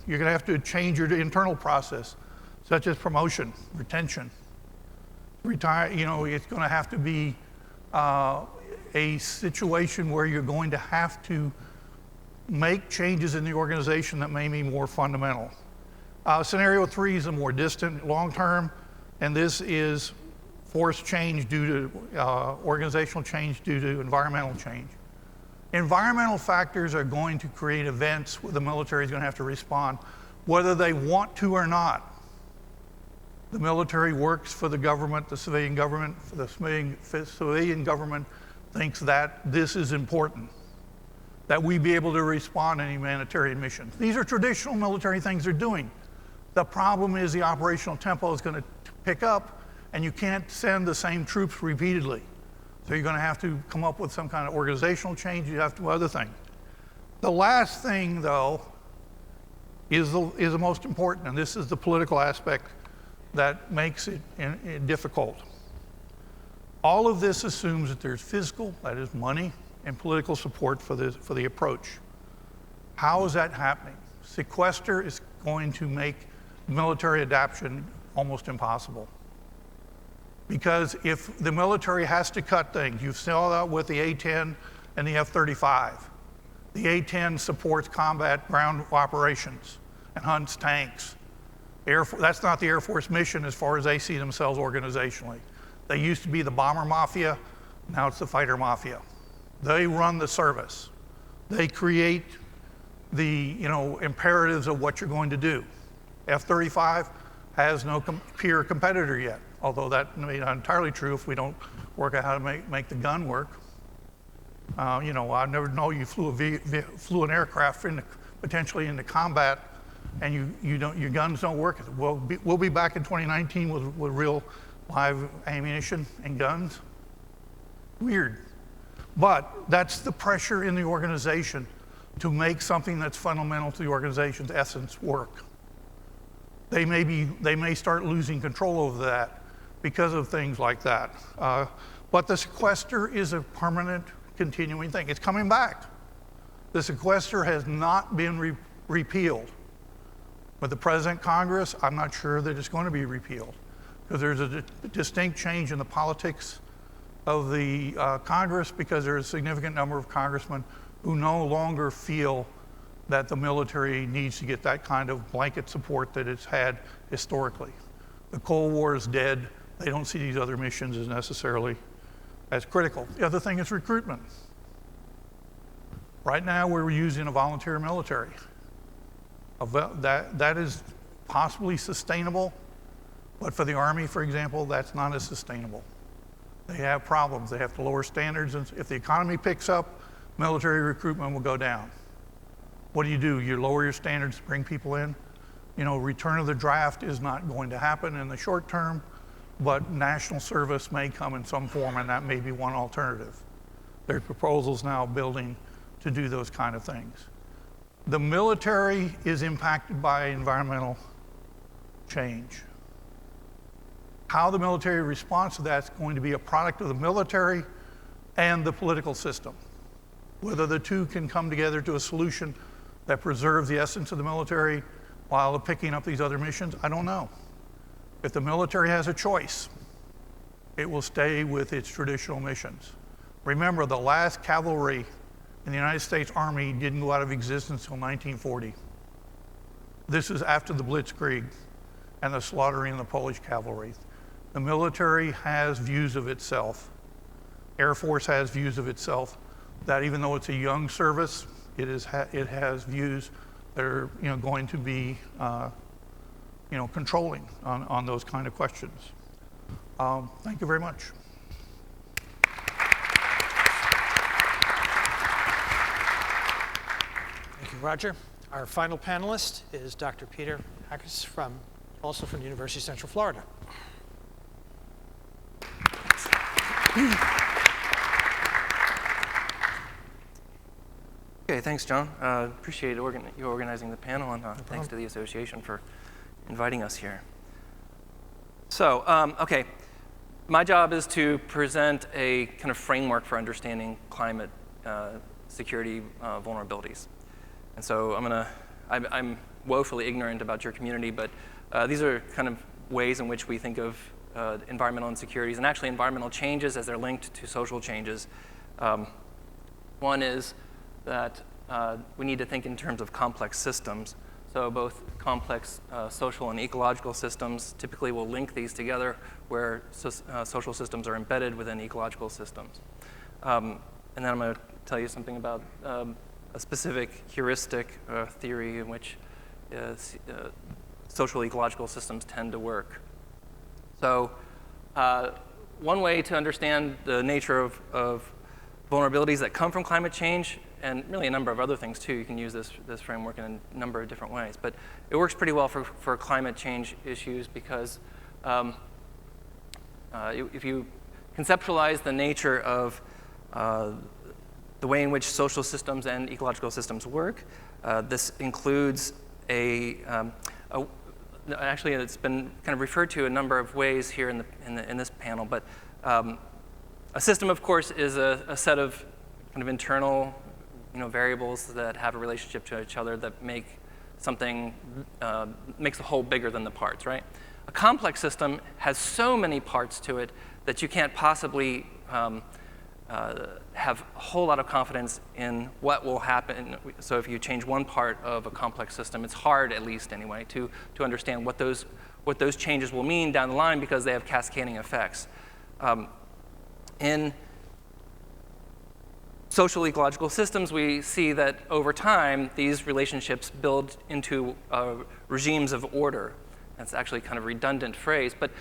You're going to have to change your internal process, such as promotion, retention. Retire, you know, it's going to have to be a situation where you're going to have to make changes in the organization that may be more fundamental. Scenario 3 is a more distant, long-term, and this is force change due to organizational change due to environmental change. Environmental factors are going to create events where the military is going to have to respond, whether they want to or not. The military works for the government, the civilian government. The civilian government thinks that this is important, that we be able to respond to humanitarian missions. These are traditional military things they're doing. The problem is the operational tempo is going to pick up, and you can't send the same troops repeatedly. So you're going to have to come up with some kind of organizational change. You have to do other things. The last thing, though, is the most important, and this is the political aspect that makes it difficult. All of this assumes that there's physical, that is money, and political support for the approach. How is that happening? Sequester is going to make military adaptation almost impossible. Because if the military has to cut things, you saw that with the A-10 and the F-35. The A-10 supports combat ground operations and hunts tanks. That's not the Air Force mission as far as they see themselves organizationally. They used to be the bomber mafia, now it's the fighter mafia. They run the service. They create the imperatives of what you're going to do. F-35 has no peer competitor yet, although that may not entirely true if we don't work out how to make the gun work. I never know you flew an aircraft potentially into combat, and your guns don't work. We'll be back in 2019 with real live ammunition and guns. Weird. But that's the pressure in the organization to make something that's fundamental to the organization's essence work. They may start losing control over that because of things like that. But the sequester is a permanent, continuing thing. It's coming back. The sequester has not been repealed. With the President Congress, I'm not sure that it's going to be repealed because there's a distinct change in the politics of the Congress because there's a significant number of congressmen who no longer feel that the military needs to get that kind of blanket support that it's had historically. The Cold War is dead. They don't see these other missions as necessarily as critical. The other thing is recruitment. Right now, we're using a volunteer military. That is possibly sustainable, but for the Army, for example, that's not as sustainable. They have problems. They have to lower standards, and if the economy picks up, military recruitment will go down. What do? You lower your standards to bring people in. Return of the draft is not going to happen in the short term, but national service may come in some form, and that may be one alternative. There are proposals now building to do those kind of things. The military is impacted by environmental change. How the military responds to that is going to be a product of the military and the political system. Whether the two can come together to a solution that preserves the essence of the military while picking up these other missions, I don't know. If the military has a choice, it will stay with its traditional missions. Remember, the last cavalry in the United States Army didn't go out of existence until 1940. This is after the Blitzkrieg and the slaughtering of the Polish cavalry. The military has views of itself. Air Force has views of itself that even though it's a young service, it has views that are going to be controlling on those kind of questions. Thank you very much. Thank you, Roger. Our final panelist is Dr. Peter Hackes, also from the University of Central Florida. Okay, thanks, John. Appreciate you organizing the panel, and thanks to the association for inviting us here. So, okay, my job is to present a kind of framework for understanding climate security vulnerabilities. And so I'm woefully ignorant about your community, but these are kind of ways in which we think of environmental insecurities and actually environmental changes as they're linked to social changes. One is that we need to think in terms of complex systems. So both complex social and ecological systems typically will link these together where social systems are embedded within ecological systems. And then I'm going to tell you something about a specific heuristic theory in which social ecological systems tend to work. So one way to understand the nature of vulnerabilities that come from climate change, and really a number of other things too, you can use this framework in a number of different ways, but it works pretty well for climate change issues because if you conceptualize the nature of the way in which social systems and ecological systems work, this includes actually it's been kind of referred to a number of ways here in this panel, but a system, of course, is a set of kind of internal variables that have a relationship to each other that make something, makes the whole bigger than the parts, right? A complex system has so many parts to it that you can't possibly have a whole lot of confidence in what will happen. So if you change one part of a complex system, it's hard, at least anyway, to understand what those changes will mean down the line because they have cascading effects. In social ecological systems, we see that over time, these relationships build into regimes of order. That's actually kind of a redundant phrase, but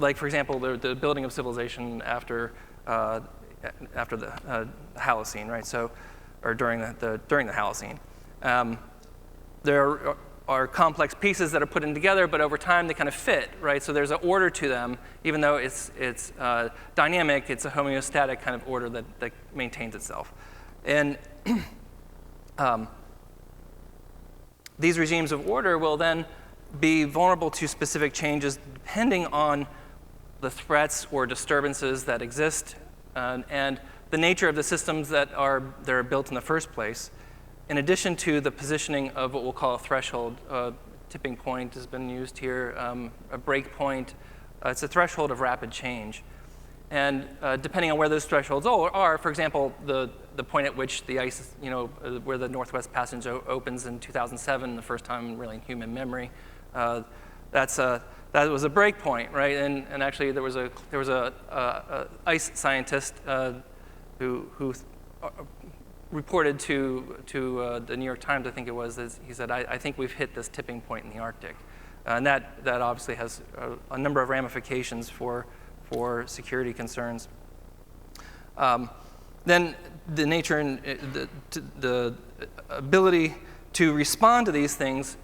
like, for example, the building of civilization after the Holocene, right? So, or during the Holocene, there are complex pieces that are put in together, but over time they kind of fit, right? So there's an order to them, even though it's dynamic. It's a homeostatic kind of order that maintains itself, and these regimes of order will then be vulnerable to specific changes depending on the threats or disturbances that exist and the nature of the systems that are built in the first place. In addition to the positioning of what we'll call a threshold, tipping point has been used here, a break point. It's a threshold of rapid change. And depending on where those thresholds are, for example, the point at which the ice, where the Northwest Passage opens in 2007, the first time really in human memory, that's that was a break point, right? And actually, there was a ice scientist who reported to the New York Times, I think it was, he said, I think we've hit this tipping point in the Arctic. And that obviously has a number of ramifications for security concerns. Then the nature and the ability to respond to these things,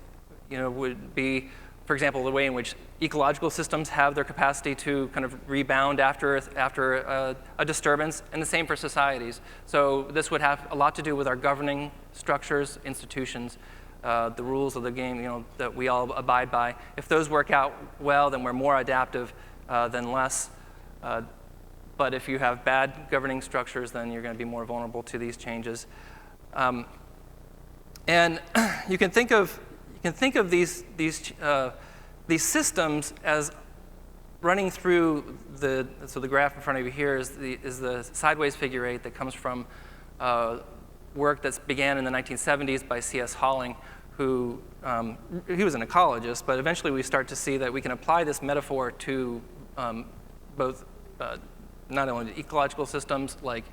would be, for example, the way in which ecological systems have their capacity to kind of rebound after a disturbance, and the same for societies. So this would have a lot to do with our governing structures, institutions, the rules of the game, that we all abide by. If those work out well, then we're more adaptive than less. But if you have bad governing structures, then you're going to be more vulnerable to these changes. And you can think of these systems as running through the graph in front of you here is the sideways figure 8 that comes from work that began in the 1970s by C.S. Halling, who he was an ecologist, but eventually we start to see that we can apply this metaphor to both not only ecological systems like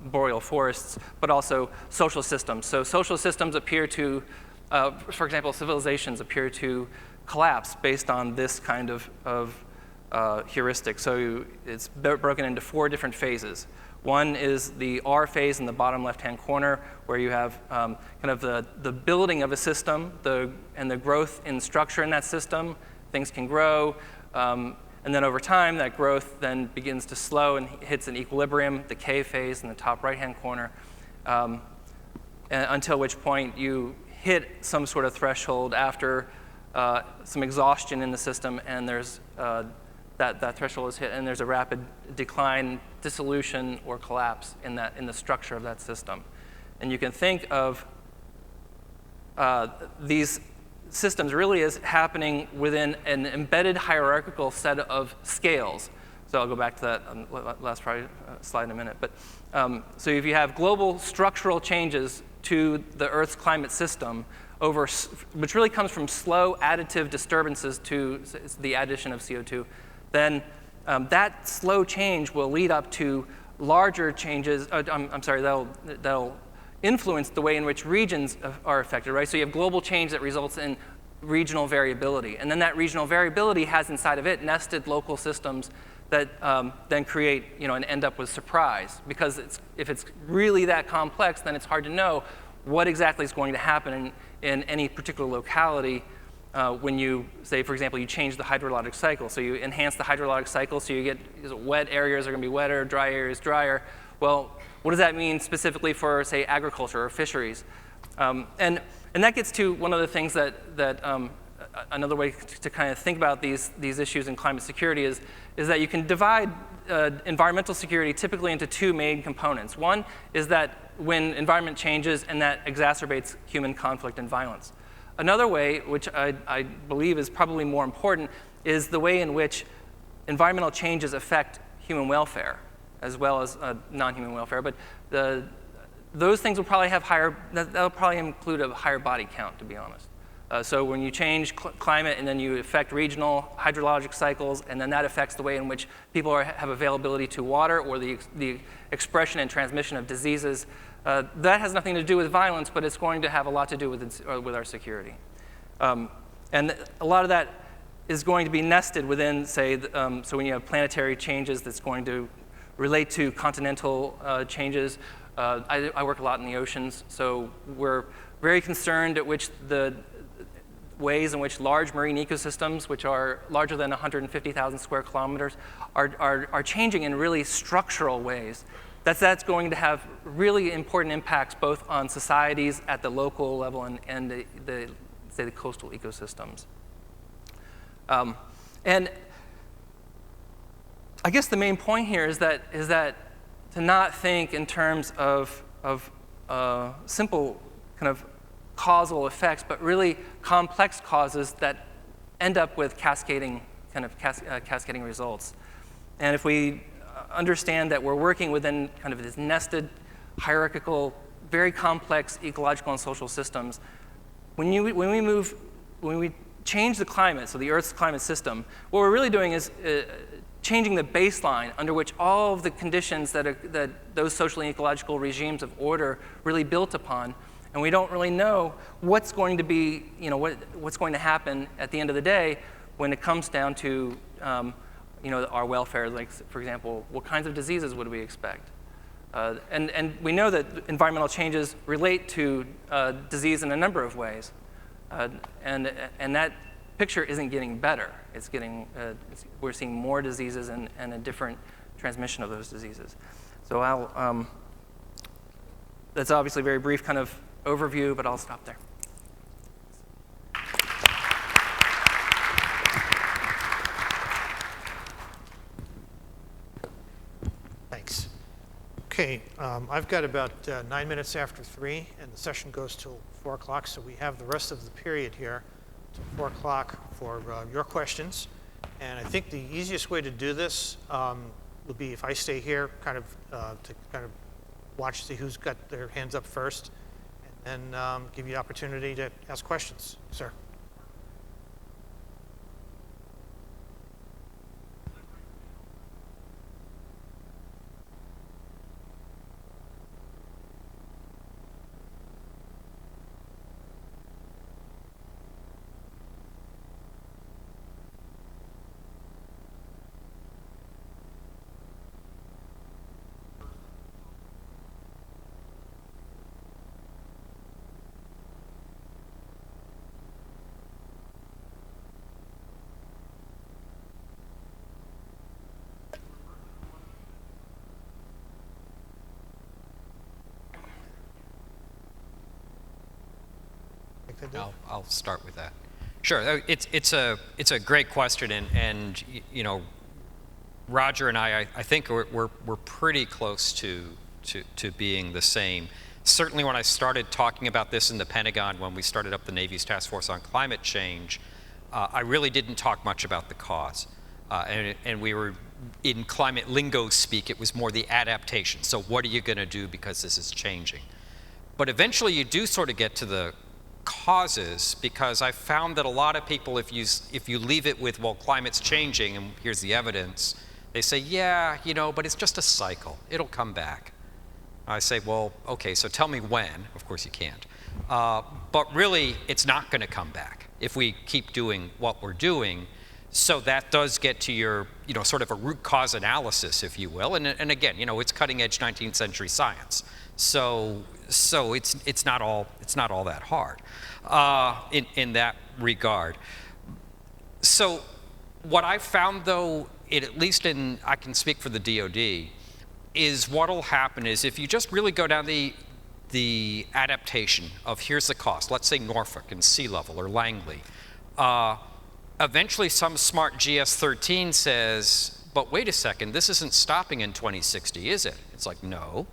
boreal forests, but also social systems. So social systems appear to, for example, civilizations appear to collapse based on this kind of heuristic. So it's broken into 4 different phases. One is the R phase in the bottom left-hand corner, where you have kind of the building of a system and the growth in structure in that system. Things can grow. And then over time, that growth then begins to slow and hits an equilibrium, the K phase in the top right-hand corner, until which point you hit some sort of threshold after some exhaustion in the system, and there's that threshold is hit, and there's a rapid decline, dissolution, or collapse in the structure of that system. And you can think of these systems really as happening within an embedded hierarchical set of scales. So I'll go back to that last slide in a minute. But so if you have global structural changes to the Earth's climate system, which really comes from slow additive disturbances to the addition of CO2, then that slow change will lead up to larger changes. That'll influence the way in which regions are affected, right? So you have global change that results in regional variability. And then that regional variability has inside of it nested local systems that then create, and end up with surprise. Because if it's really that complex, then it's hard to know what exactly is going to happen in any particular locality when you, say, for example, you change the hydrologic cycle. So you enhance the hydrologic cycle, so you get wet areas are going to be wetter, dry areas drier. Well, what does that mean specifically for, say, agriculture or fisheries? And that gets to one of the things that another way to kind of think about these issues in climate security is that you can divide environmental security typically into 2 main components. One is that when environment changes, and that exacerbates human conflict and violence. Another way, which I believe is probably more important, is the way in which environmental changes affect human welfare, as well as non-human welfare. But those things will probably have that'll probably include a higher body count, to be honest. So when you change climate and then you affect regional hydrologic cycles, and then that affects the way in which people have availability to water, or the expression and transmission of diseases, that has nothing to do with violence, but it's going to have a lot to do with our security. And a lot of that is going to be nested within, say, so when you have planetary changes that's going to relate to continental changes. I work a lot in the oceans, so we're very concerned at which the ways in which large marine ecosystems, which are larger than 150,000 square kilometers, are changing in really structural ways. That's going to have really important impacts both on societies at the local level and the coastal ecosystems. And I guess the main point here is that to not think in terms of simple kind of causal effects, but really complex causes that end up with cascading results. And if we understand that we're working within kind of this nested, hierarchical, very complex ecological and social systems, when we change the climate, so the Earth's climate system, what we're really doing is changing the baseline under which all of the conditions that those social and ecological regimes of order really built upon. And we don't really know what's going to be, what's going to happen at the end of the day when it comes down to, our welfare. Like, for example, what kinds of diseases would we expect? And we know that environmental changes relate to disease in a number of ways. And that picture isn't getting better. It's getting, we're seeing more diseases and a different transmission of those diseases. So that's obviously a very brief kind of overview, but I'll stop there. Thanks. Okay, I've got about 9 minutes after 3, and the session goes till 4 o'clock, so we have the rest of the period here till 4 o'clock for your questions. And I think the easiest way to do this will be if I stay here, to watch, see who's got their hands up first, and then give you the opportunity to ask questions. Sir. I'll start with that. Sure, it's a great question, and Roger and I think we're pretty close to being the same. Certainly, when I started talking about this in the Pentagon, when we started up the Navy's Task Force on Climate Change, I really didn't talk much about the cause, and we were in climate lingo speak. It was more the adaptation. So, what are you going to do because this is changing? But eventually, you do sort of get to the causes, because I found that a lot of people, if you leave it with, well, climate's changing and here's the evidence, they say, yeah, but it's just a cycle. It'll come back. I say, well, okay, so tell me when. Of course you can't. But really, it's not going to come back if we keep doing what we're doing. So that does get to your, sort of a root cause analysis, if you will. And again, it's cutting edge 19th century science. So it's not all that hard in that regard. So what I found, though, at least I can speak for the DoD, is what'll happen is if you just really go down the adaptation of here's the cost, let's say Norfolk and sea level or Langley, eventually some smart GS-13 says, but wait a second, this isn't stopping in 2060, is it? It's like, no.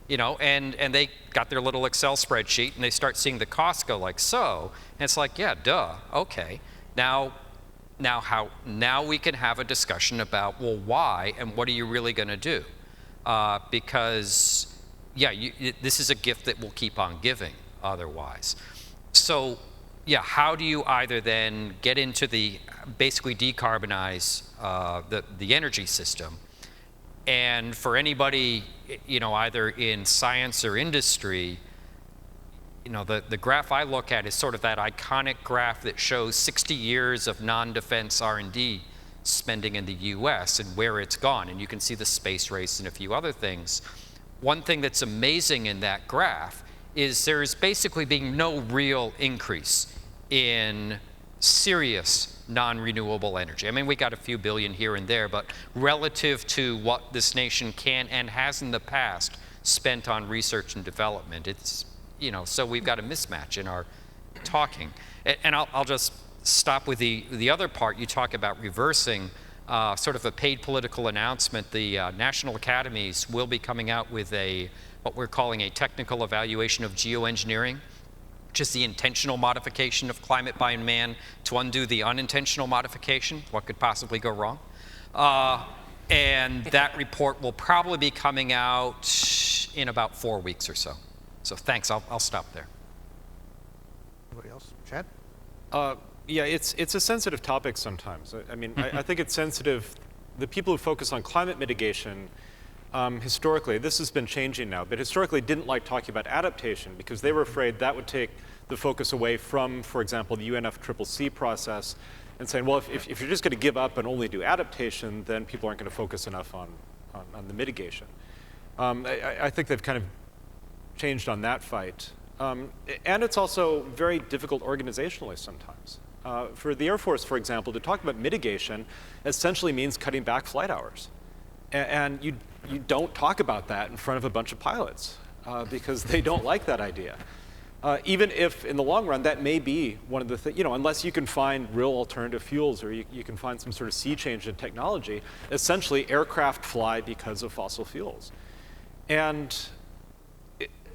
And they got their little Excel spreadsheet and they start seeing the costs go like so, and it's like, yeah, duh, okay. Now we can have a discussion about, well, why and what are you really going to do? Because, yeah, this is a gift that will keep on giving otherwise. So, yeah, how do you either then get into basically decarbonize the energy system? And for anybody, either in science or industry, the graph I look at is sort of that iconic graph that shows 60 years of non-defense R&D spending in the US and where it's gone. And you can see the space race and a few other things. One thing that's amazing in that graph is there's basically being no real increase in serious non-renewable energy. I mean, we got a few billion here and there, but relative to what this nation can and has in the past spent on research and development, it's, so we've got a mismatch in our talking. And I'll just stop with the other part. You talk about reversing sort of a paid political announcement. The National Academies will be coming out with what we're calling a technical evaluation of geoengineering, which is the intentional modification of climate by man to undo the unintentional modification. What could possibly go wrong? And that report will probably be coming out in about 4 weeks or so. So thanks, I'll stop there. Anybody else? Chad? Yeah, it's a sensitive topic sometimes. I mean, I think it's sensitive. The people who focus on climate mitigation, historically, this has been changing now, but historically didn't like talking about adaptation because they were afraid that would take the focus away from, for example, the UNFCCC process, and saying, well, if you're just going to give up and only do adaptation, then people aren't going to focus enough on the mitigation. I think they've kind of changed on that fight. And it's also very difficult organizationally sometimes. For the Air Force, for example, to talk about mitigation essentially means cutting back flight hours. And you don't talk about that in front of a bunch of pilots because they don't like that idea. Even if, in the long run, that may be one of the things, unless you can find real alternative fuels or you can find some sort of sea change in technology, essentially aircraft fly because of fossil fuels. And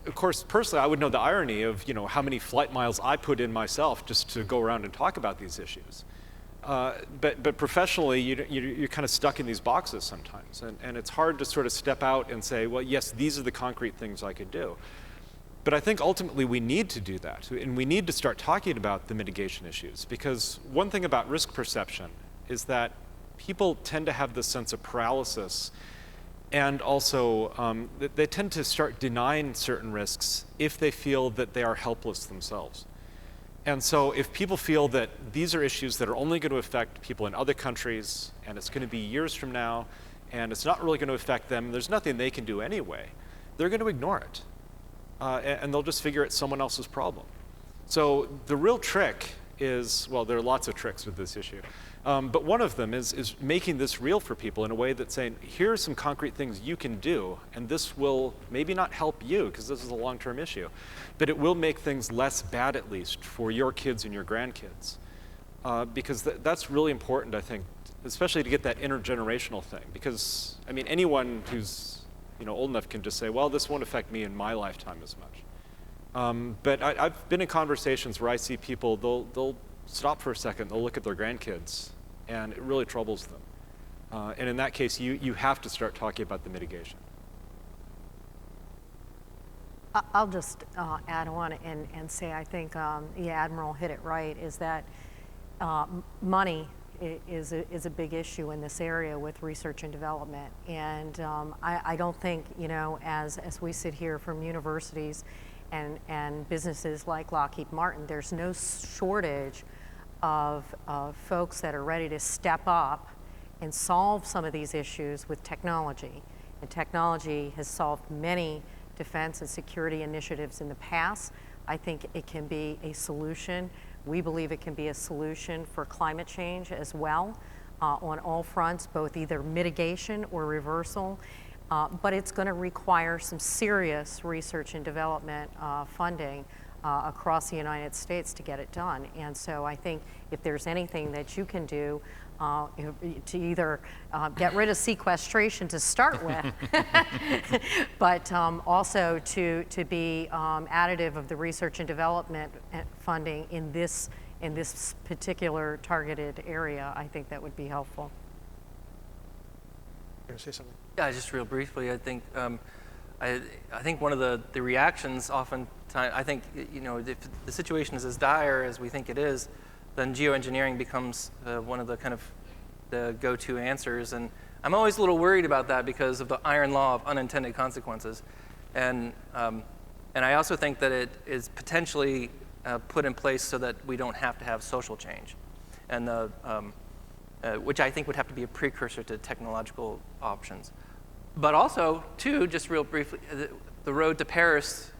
of course, personally, I would know the irony of how many flight miles I put in myself just to go around and talk about these issues. But professionally, you're kind of stuck in these boxes sometimes. And it's hard to sort of step out and say, well, yes, these are the concrete things I could do. But I think ultimately we need to do that. And we need to start talking about the mitigation issues. Because one thing about risk perception is that people tend to have this sense of paralysis. And also, they tend to start denying certain risks if they feel that they are helpless themselves. And so if people feel that these are issues that are only going to affect people in other countries, and it's going to be years from now, and it's not really going to affect them, there's nothing they can do anyway, they're going to ignore it. And they'll just figure it's someone else's problem. So the real trick is, well, there are lots of tricks with this issue. But one of them is making this real for people in a way that's saying, here are some concrete things you can do, and this will maybe not help you, because this is a long-term issue, but it will make things less bad, at least, for your kids and your grandkids. Because that's really important, I think, especially to get that intergenerational thing. Because, I mean, anyone who's old enough can just say, well, this won't affect me in my lifetime as much. But I've been in conversations where I see people, they'll stop for a second, they'll look at their grandkids, and it really troubles them. And in that case, you have to start talking about the mitigation. I'll just add on and say I think the Admiral hit it right, is that money is a big issue in this area with research and development. And I don't think, as we sit here from universities and businesses like Lockheed Martin, there's no shortage of folks that are ready to step up and solve some of these issues with technology. And technology has solved many defense and security initiatives in the past. I think it can be a solution. We believe it can be a solution for climate change as well, on all fronts, both either mitigation or reversal. But it's going to require some serious research and development funding across the United States to get it done. And so I think if there's anything that you can do to either get rid of sequestration to start with, but also to be additive of the research and development funding in this particular targeted area, I think that would be helpful. You're going to say something? Yeah, just real briefly, I think I think one of the reactions oftentimes, I think, if the situation is as dire as we think it is, then geoengineering becomes one of the kind of the go-to answers. And I'm always a little worried about that because of the iron law of unintended consequences. And I also think that it is potentially put in place so that we don't have to have social change, and which I think would have to be a precursor to technological options. But also, too, just real briefly, the road to Paris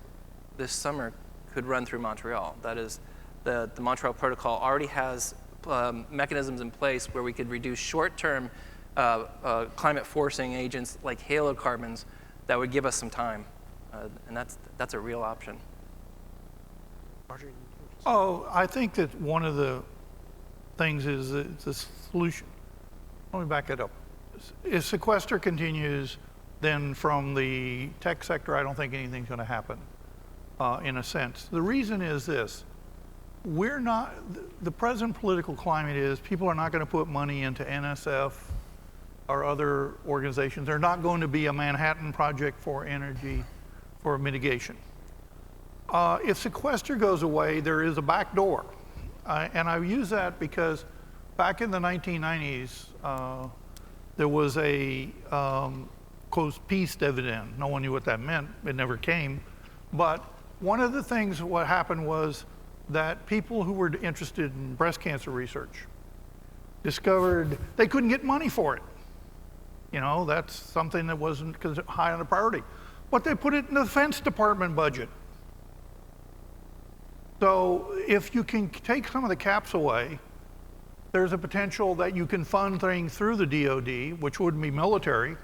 this summer could run through Montreal. That is, the Montreal Protocol already has mechanisms in place where we could reduce short-term climate forcing agents like halocarbons that would give us some time. And that's a real option. Oh, I think that one of the things is the solution. Let me back it up. If sequester continues, then from the tech sector, I don't think anything's going to happen, in a sense. The reason is this. The present political climate is people are not going to put money into NSF or other organizations. They're not going to be a Manhattan Project for energy for mitigation. If sequester goes away, there is a back door. And I use that because back in the 1990s, there was a quote, peace dividend. No one knew what that meant. It never came. But one of the things what happened was that people who were interested in breast cancer research discovered they couldn't get money for it. You know, that's something that wasn't high on the priority. But they put it in the Defense Department budget. So if you can take some of the caps away, there's a potential that you can fund things through the DoD, which wouldn't be military,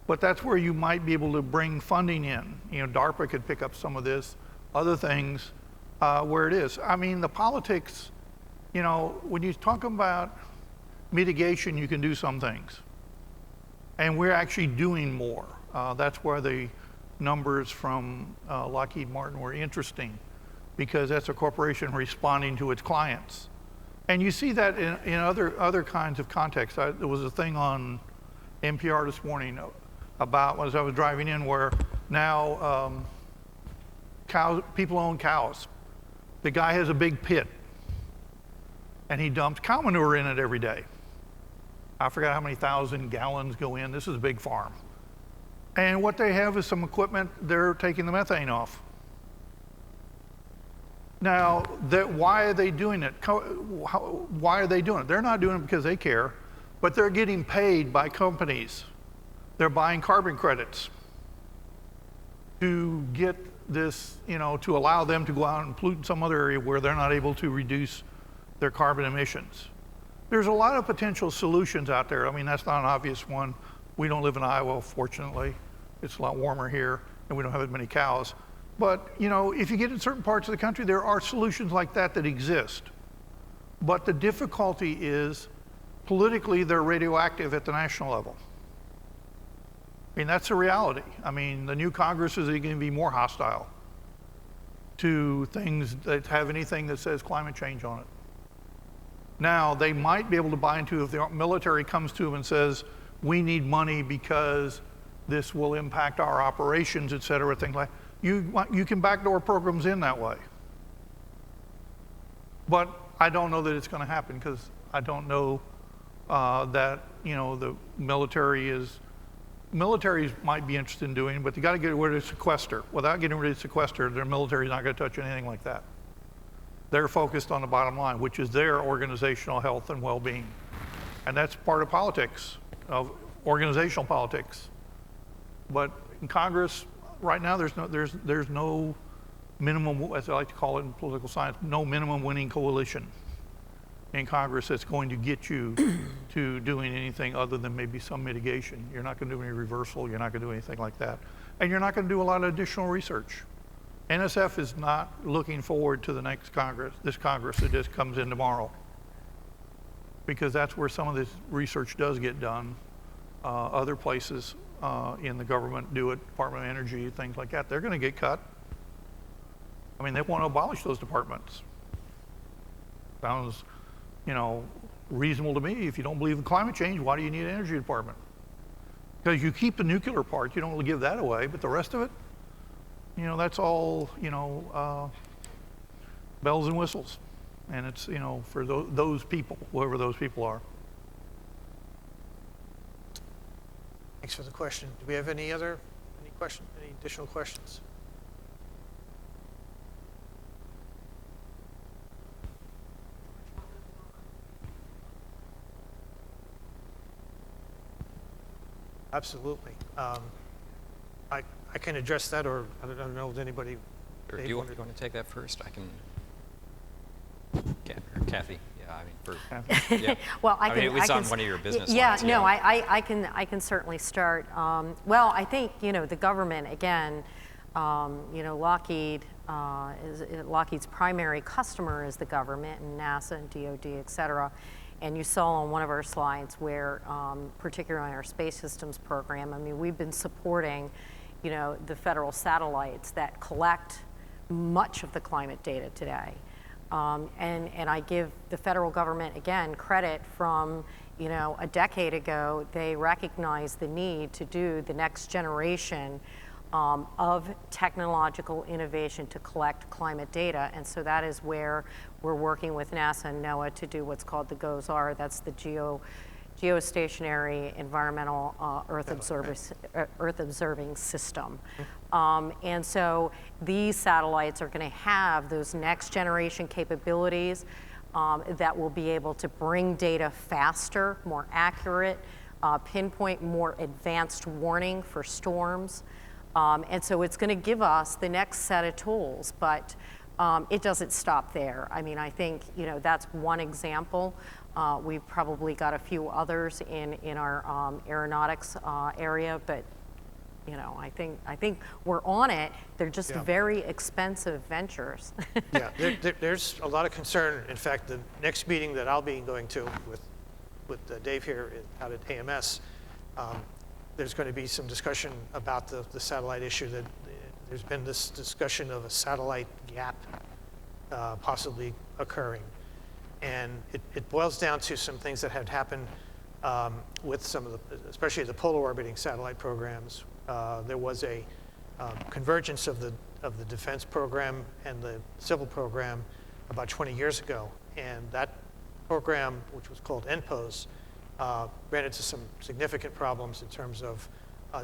but that's where you might be able to bring funding in. You know, DARPA could pick up some of this, other things, where it is. I mean, the politics, you know, when you talk about mitigation, you can do some things. And we're actually doing more. That's where the numbers from Lockheed Martin were interesting, because that's a corporation responding to its clients. And you see that in other kinds of contexts. There was a thing on NPR this morning about, as I was driving in, where now people own cows. The guy has a big pit, and he dumps cow manure in it every day. I forgot how many thousand gallons go in. This is a big farm. And what they have is some equipment, they're taking the methane off. Now, why are they doing it? Why are they doing it? They're not doing it because they care, but they're getting paid by companies. They're buying carbon credits to get this, you know, to allow them to go out and pollute in some other area where they're not able to reduce their carbon emissions. There's a lot of potential solutions out there. I mean, that's not an obvious one. We don't live in Iowa, fortunately. It's a lot warmer here, and we don't have as many cows. But, you know, if you get in certain parts of the country, there are solutions like that that exist. But the difficulty is, politically, they're radioactive at the national level. I mean, that's a reality. I mean, the new Congress is going to be more hostile to things that have anything that says climate change on it. Now, they might be able to buy into, if the military comes to them and says, we need money because this will impact our operations, et cetera, things like that. You can backdoor programs in that way. But I don't know that it's going to happen, because I don't know that, you know, the militaries might be interested in doing, but they got to get rid of sequester. Without getting rid of sequester, their military is not going to touch anything like that. They're focused on the bottom line, which is their organizational health and well-being. And that's part of politics, of organizational politics. But in Congress, right now, there's no minimum, as I like to call it in political science, no minimum winning coalition in Congress that's going to get you to doing anything other than maybe some mitigation. You're not going to do any reversal. You're not going to do anything like that. And you're not going to do a lot of additional research. NSF is not looking forward to the next Congress, this Congress that just comes in tomorrow, because that's where some of this research does get done. Other places in the government do it, Department of Energy, things like that. They're going to get cut. I mean, they want to abolish those departments. Sounds, you know, reasonable to me. If you don't believe in climate change, why do you need an energy department? Because you keep the nuclear part, you don't give that away, but the rest of it, you know, that's all, you know, bells and whistles. And it's, you know, for those people, whoever those people are. Thanks for the question. Do we have any additional questions? Absolutely. I can address that, or I don't know if anybody. Or do you want to take that first? I can. Or Kathy. Yeah, I mean, for. Yeah. Well, I mean, it was on one of your business lines. Yeah, no, I can certainly start. Well, I think, you know, the government, again, you know, Lockheed's primary customer is the government, and NASA and DoD, et cetera. And you saw on one of our slides where, particularly on our space systems program, I mean, we've been supporting, you know, the federal satellites that collect much of the climate data today. And I give the federal government, again, credit from, you know, a decade ago. They recognized the need to do the next generation of technological innovation to collect climate data. And so that is where we're working with NASA and NOAA to do what's called the GOES-R. That's the Geostationary Environmental Earth Observing System. And so these satellites are going to have those next generation capabilities that will be able to bring data faster, more accurate, pinpoint more advanced warning for storms. And so it's going to give us the next set of tools, but it doesn't stop there. I mean, I think, you know, that's one example. We've probably got a few others in our aeronautics area, but you know, I think we're on it. They're just very expensive ventures. Yeah, there's a lot of concern. In fact, the next meeting that I'll be going to with Dave here out at AMS, there's going to be some discussion about the satellite issue. That there's been this discussion of a satellite gap possibly occurring. And it boils down to some things that had happened with some of the, especially the polar orbiting satellite programs. There was a convergence of the defense program and the civil program about 20 years ago. And that program, which was called NPOS, ran into some significant problems in terms of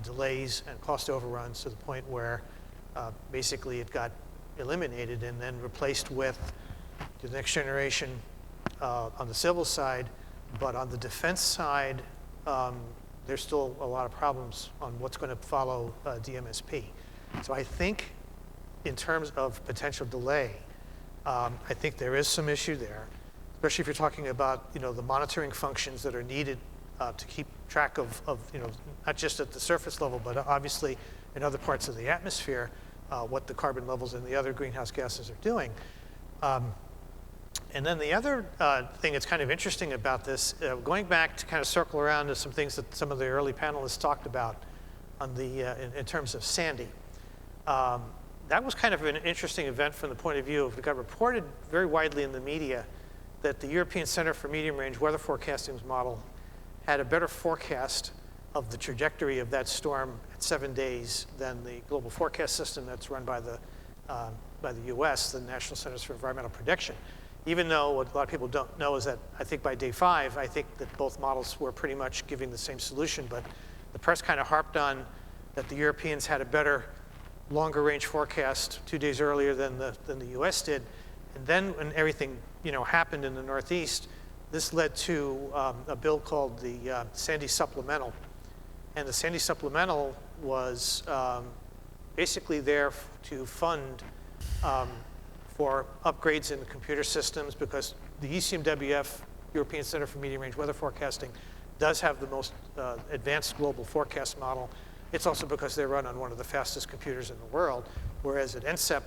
delays and cost overruns, to the point where basically it got eliminated and then replaced with the next generation on the civil side. But on the defense side, there's still a lot of problems on what's going to follow DMSP. So I think in terms of potential delay, I think there is some issue there, especially if you're talking about, you know, the monitoring functions that are needed to keep track of, you know, not just at the surface level, but obviously in other parts of the atmosphere, what the carbon levels and the other greenhouse gases are doing. And then the other thing that's kind of interesting about this, going back to kind of circle around to some things that some of the early panelists talked about on the, in terms of Sandy. That was kind of an interesting event from the point of view of, it got reported very widely in the media that the European Center for Medium Range Weather Forecasting's model had a better forecast of the trajectory of that storm at 7 days than the global forecast system that's run by the US, the National Centers for Environmental Prediction. Even though what a lot of people don't know is that I think by day 5, I think that both models were pretty much giving the same solution, but the press kind of harped on that the Europeans had a better, longer range forecast 2 days earlier than the US did. And then when everything, you know, happened in the Northeast, this led to a bill called the Sandy Supplemental. And the Sandy Supplemental was basically there to fund for upgrades in the computer systems, because the ECMWF, European Center for Medium Range Weather Forecasting, does have the most advanced global forecast model. It's also because they run on one of the fastest computers in the world, whereas at NCEP,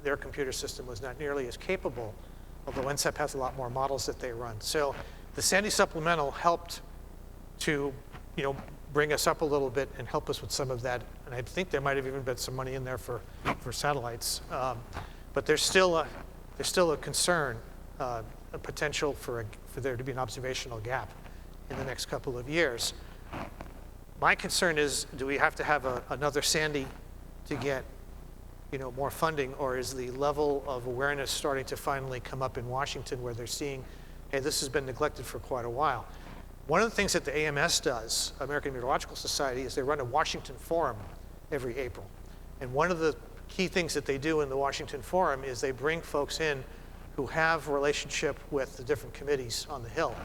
their computer system was not nearly as capable, although NCEP has a lot more models that they run. So the Sandy Supplemental helped to, you know, bring us up a little bit and help us with some of that. And I think there might have even been some money in there for satellites. But there's still a concern, a potential for there to be an observational gap in the next couple of years. My concern is, do we have to have another Sandy to get, you know, more funding, or is the level of awareness starting to finally come up in Washington, where they're seeing, hey, this has been neglected for quite a while? One of the things that the AMS does, American Meteorological Society, is they run a Washington Forum every April. And one of the key things that they do in the Washington Forum is they bring folks in who have a relationship with the different committees on the Hill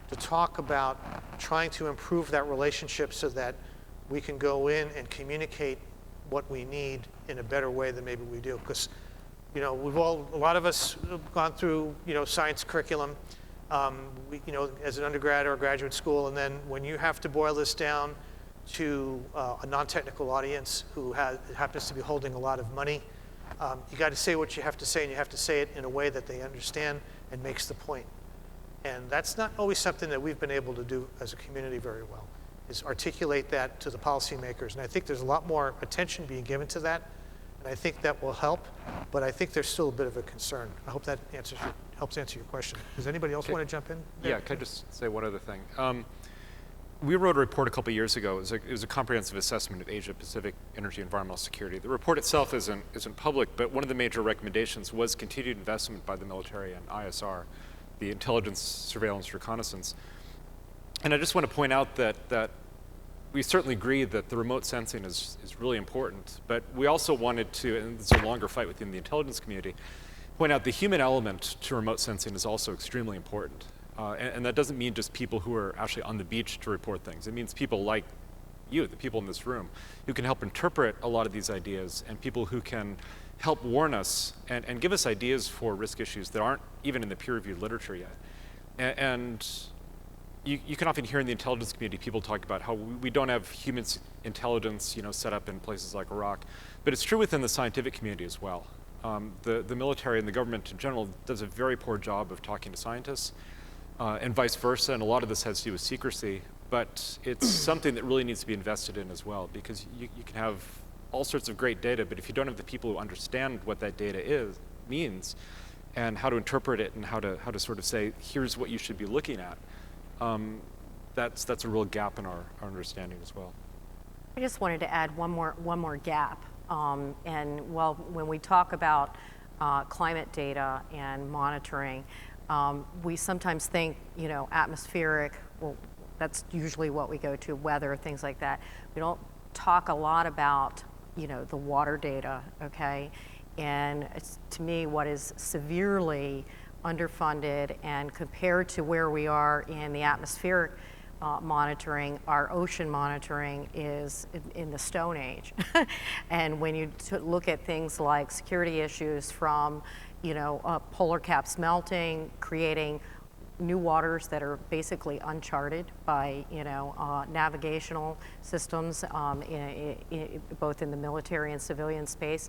to talk about trying to improve that relationship so that we can go in and communicate what we need in a better way than maybe we do. Because, you know, a lot of us have gone through, you know, science curriculum, you know, as an undergrad or graduate school, and then when you have to boil this down to a non-technical audience who happens to be holding a lot of money, you got to say what you have to say, and you have to say it in a way that they understand and makes the point. And that's not always something that we've been able to do as a community very well, is articulate that to the policymakers. And I think there's a lot more attention being given to that, and I think that will help, but I think there's still a bit of a concern. I hope that helps answer your question. Does anybody else want to jump in? Yeah, can I just say one other thing? we wrote a report a couple years ago. It was a comprehensive assessment of Asia-Pacific energy and environmental security. The report itself isn't public, but one of the major recommendations was continued investment by the military and ISR, the intelligence, surveillance, reconnaissance. And I just want to point out that we certainly agree that the remote sensing is really important, but we also wanted to, and it's a longer fight within the intelligence community, point out the human element to remote sensing is also extremely important. And that doesn't mean just people who are actually on the beach to report things. It means people like you, the people in this room, who can help interpret a lot of these ideas, and people who can help warn us and give us ideas for risk issues that aren't even in the peer-reviewed literature yet. And you can often hear in the intelligence community people talk about how we don't have human intelligence, set up in places like Iraq, but it's true within the scientific community as well. The military and the government in general does a very poor job of talking to scientists, and vice versa, and a lot of this has to do with secrecy, but it's something that really needs to be invested in as well, because you can have all sorts of great data, but if you don't have the people who understand what that data means, and how to interpret it, and how to sort of say, here's what you should be looking at, that's a real gap in our understanding as well. I just wanted to add one more gap. And well, when we talk about climate data and monitoring, we sometimes think, atmospheric, well, that's usually what we go to, weather, things like that. We don't talk a lot about, the water data, okay? And it's, to me, what is severely underfunded, and compared to where we are in the atmospheric monitoring, our ocean monitoring is in the Stone Age. And when you look at things like security issues from, polar caps melting, creating new waters that are basically uncharted by, navigational systems, both in the military and civilian space.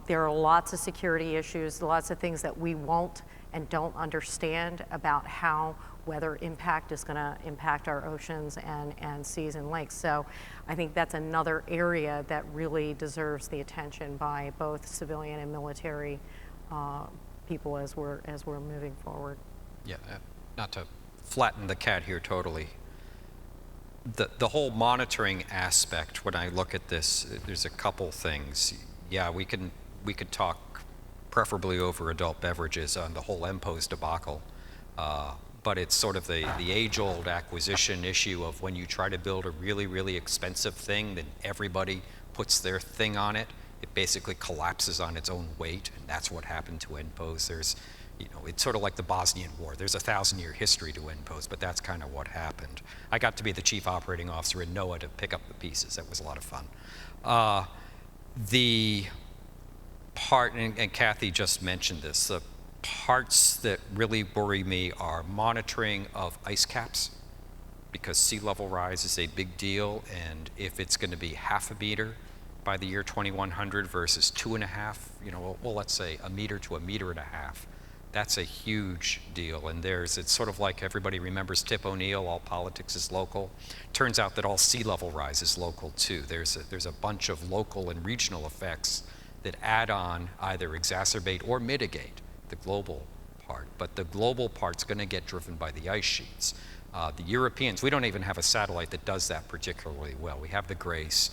There are lots of security issues, lots of things that we won't and don't understand about how weather impact is going to impact our oceans and seas and lakes. So I think that's another area that really deserves the attention by both civilian and military people as we're moving forward. Yeah, not to flatten the cat here totally. The whole monitoring aspect, when I look at this, there's a couple things. Yeah, we could talk preferably over adult beverages on the whole MPOS debacle, but it's sort of the age-old acquisition issue of when you try to build a really, really expensive thing, then everybody puts their thing on it. It basically collapses on its own weight, and that's what happened to MPOS. There's, it's sort of like the Bosnian War. There's a 1,000-year history to MPOS, but that's kind of what happened. I got to be the chief operating officer in NOAA to pick up the pieces. That was a lot of fun. The part, and Kathy just mentioned this, the parts that really worry me are monitoring of ice caps, because sea level rise is a big deal, and if it's going to be 0.5 meter by the year 2100 versus 2.5, well, let's say 1 meter to 1.5 meters, that's a huge deal. And it's sort of like everybody remembers Tip O'Neill, all politics is local. Turns out that all sea level rise is local too. There's a bunch of local and regional effects that add on, either exacerbate or mitigate the global part. But the global part's going to get driven by the ice sheets. The Europeans, we don't even have a satellite that does that particularly well. We have the GRACE,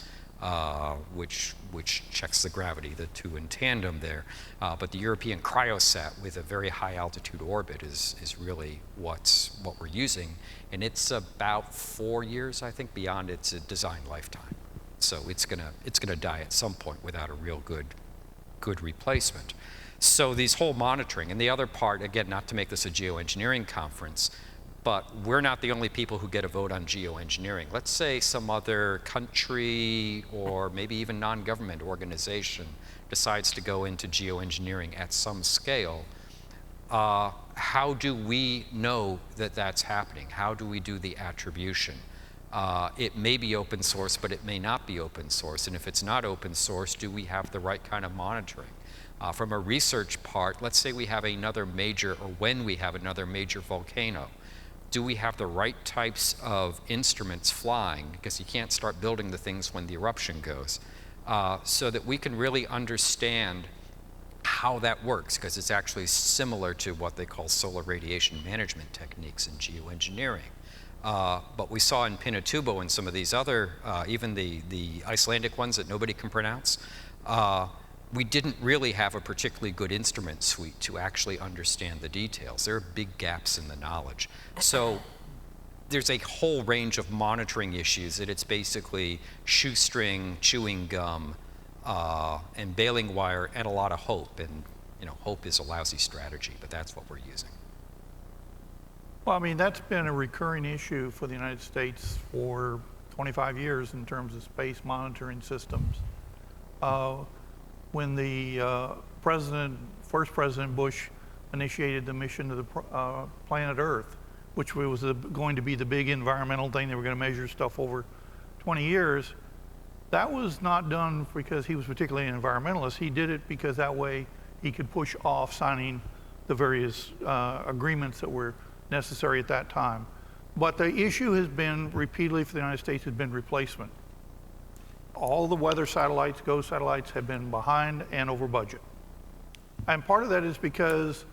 which checks the gravity, the two in tandem there. But the European cryosat with a very high altitude orbit is really what we're using. And it's about 4 years, I think, beyond its design lifetime. So it's gonna die at some point without a real good replacement. So these whole monitoring, and the other part, again, not to make this a geoengineering conference, but we're not the only people who get a vote on geoengineering. Let's say some other country or maybe even non-government organization decides to go into geoengineering at some scale. How do we know that that's happening? How do we do the attribution? It may be open source, but it may not be open source. And if it's not open source, do we have the right kind of monitoring? From a research part, let's say we have another major, or when we have another major volcano, do we have the right types of instruments flying? Because you can't start building the things when the eruption goes. So that we can really understand how that works, because it's actually similar to what they call solar radiation management techniques in geoengineering. But we saw in Pinatubo and some of these other, even the Icelandic ones that nobody can pronounce, we didn't really have a particularly good instrument suite to actually understand the details. There are big gaps in the knowledge. So there's a whole range of monitoring issues that it's basically shoestring, chewing gum, and baling wire, and a lot of hope. And hope is a lousy strategy, but that's what we're using. Well, I mean, that's been a recurring issue for the United States for 25 years in terms of space monitoring systems. When the first President Bush initiated the mission to the planet Earth, which was going to be the big environmental thing, they were going to measure stuff over 20 years, that was not done because he was particularly an environmentalist. He did it because that way he could push off signing the various agreements that were necessary at that time. But the issue has been repeatedly for the United States has been replacement. All the weather satellites, GOES satellites, have been behind and over budget. And part of that is because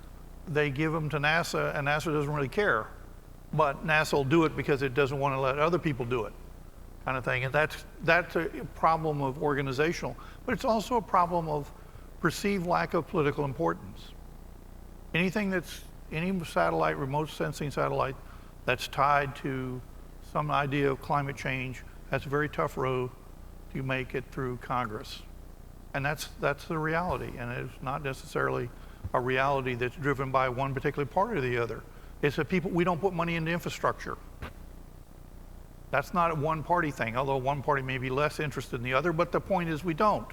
they give them to NASA and NASA doesn't really care. But NASA will do it because it doesn't want to let other people do it, kind of thing. And that's a problem of organizational, but it's also a problem of perceived lack of political importance. Any satellite, remote sensing satellite, that's tied to some idea of climate change, that's a very tough road to make it through Congress. And that's the reality, and it's not necessarily a reality that's driven by one particular party or the other. It's that we don't put money into infrastructure. That's not a one-party thing, although one party may be less interested in the other, but the point is we don't.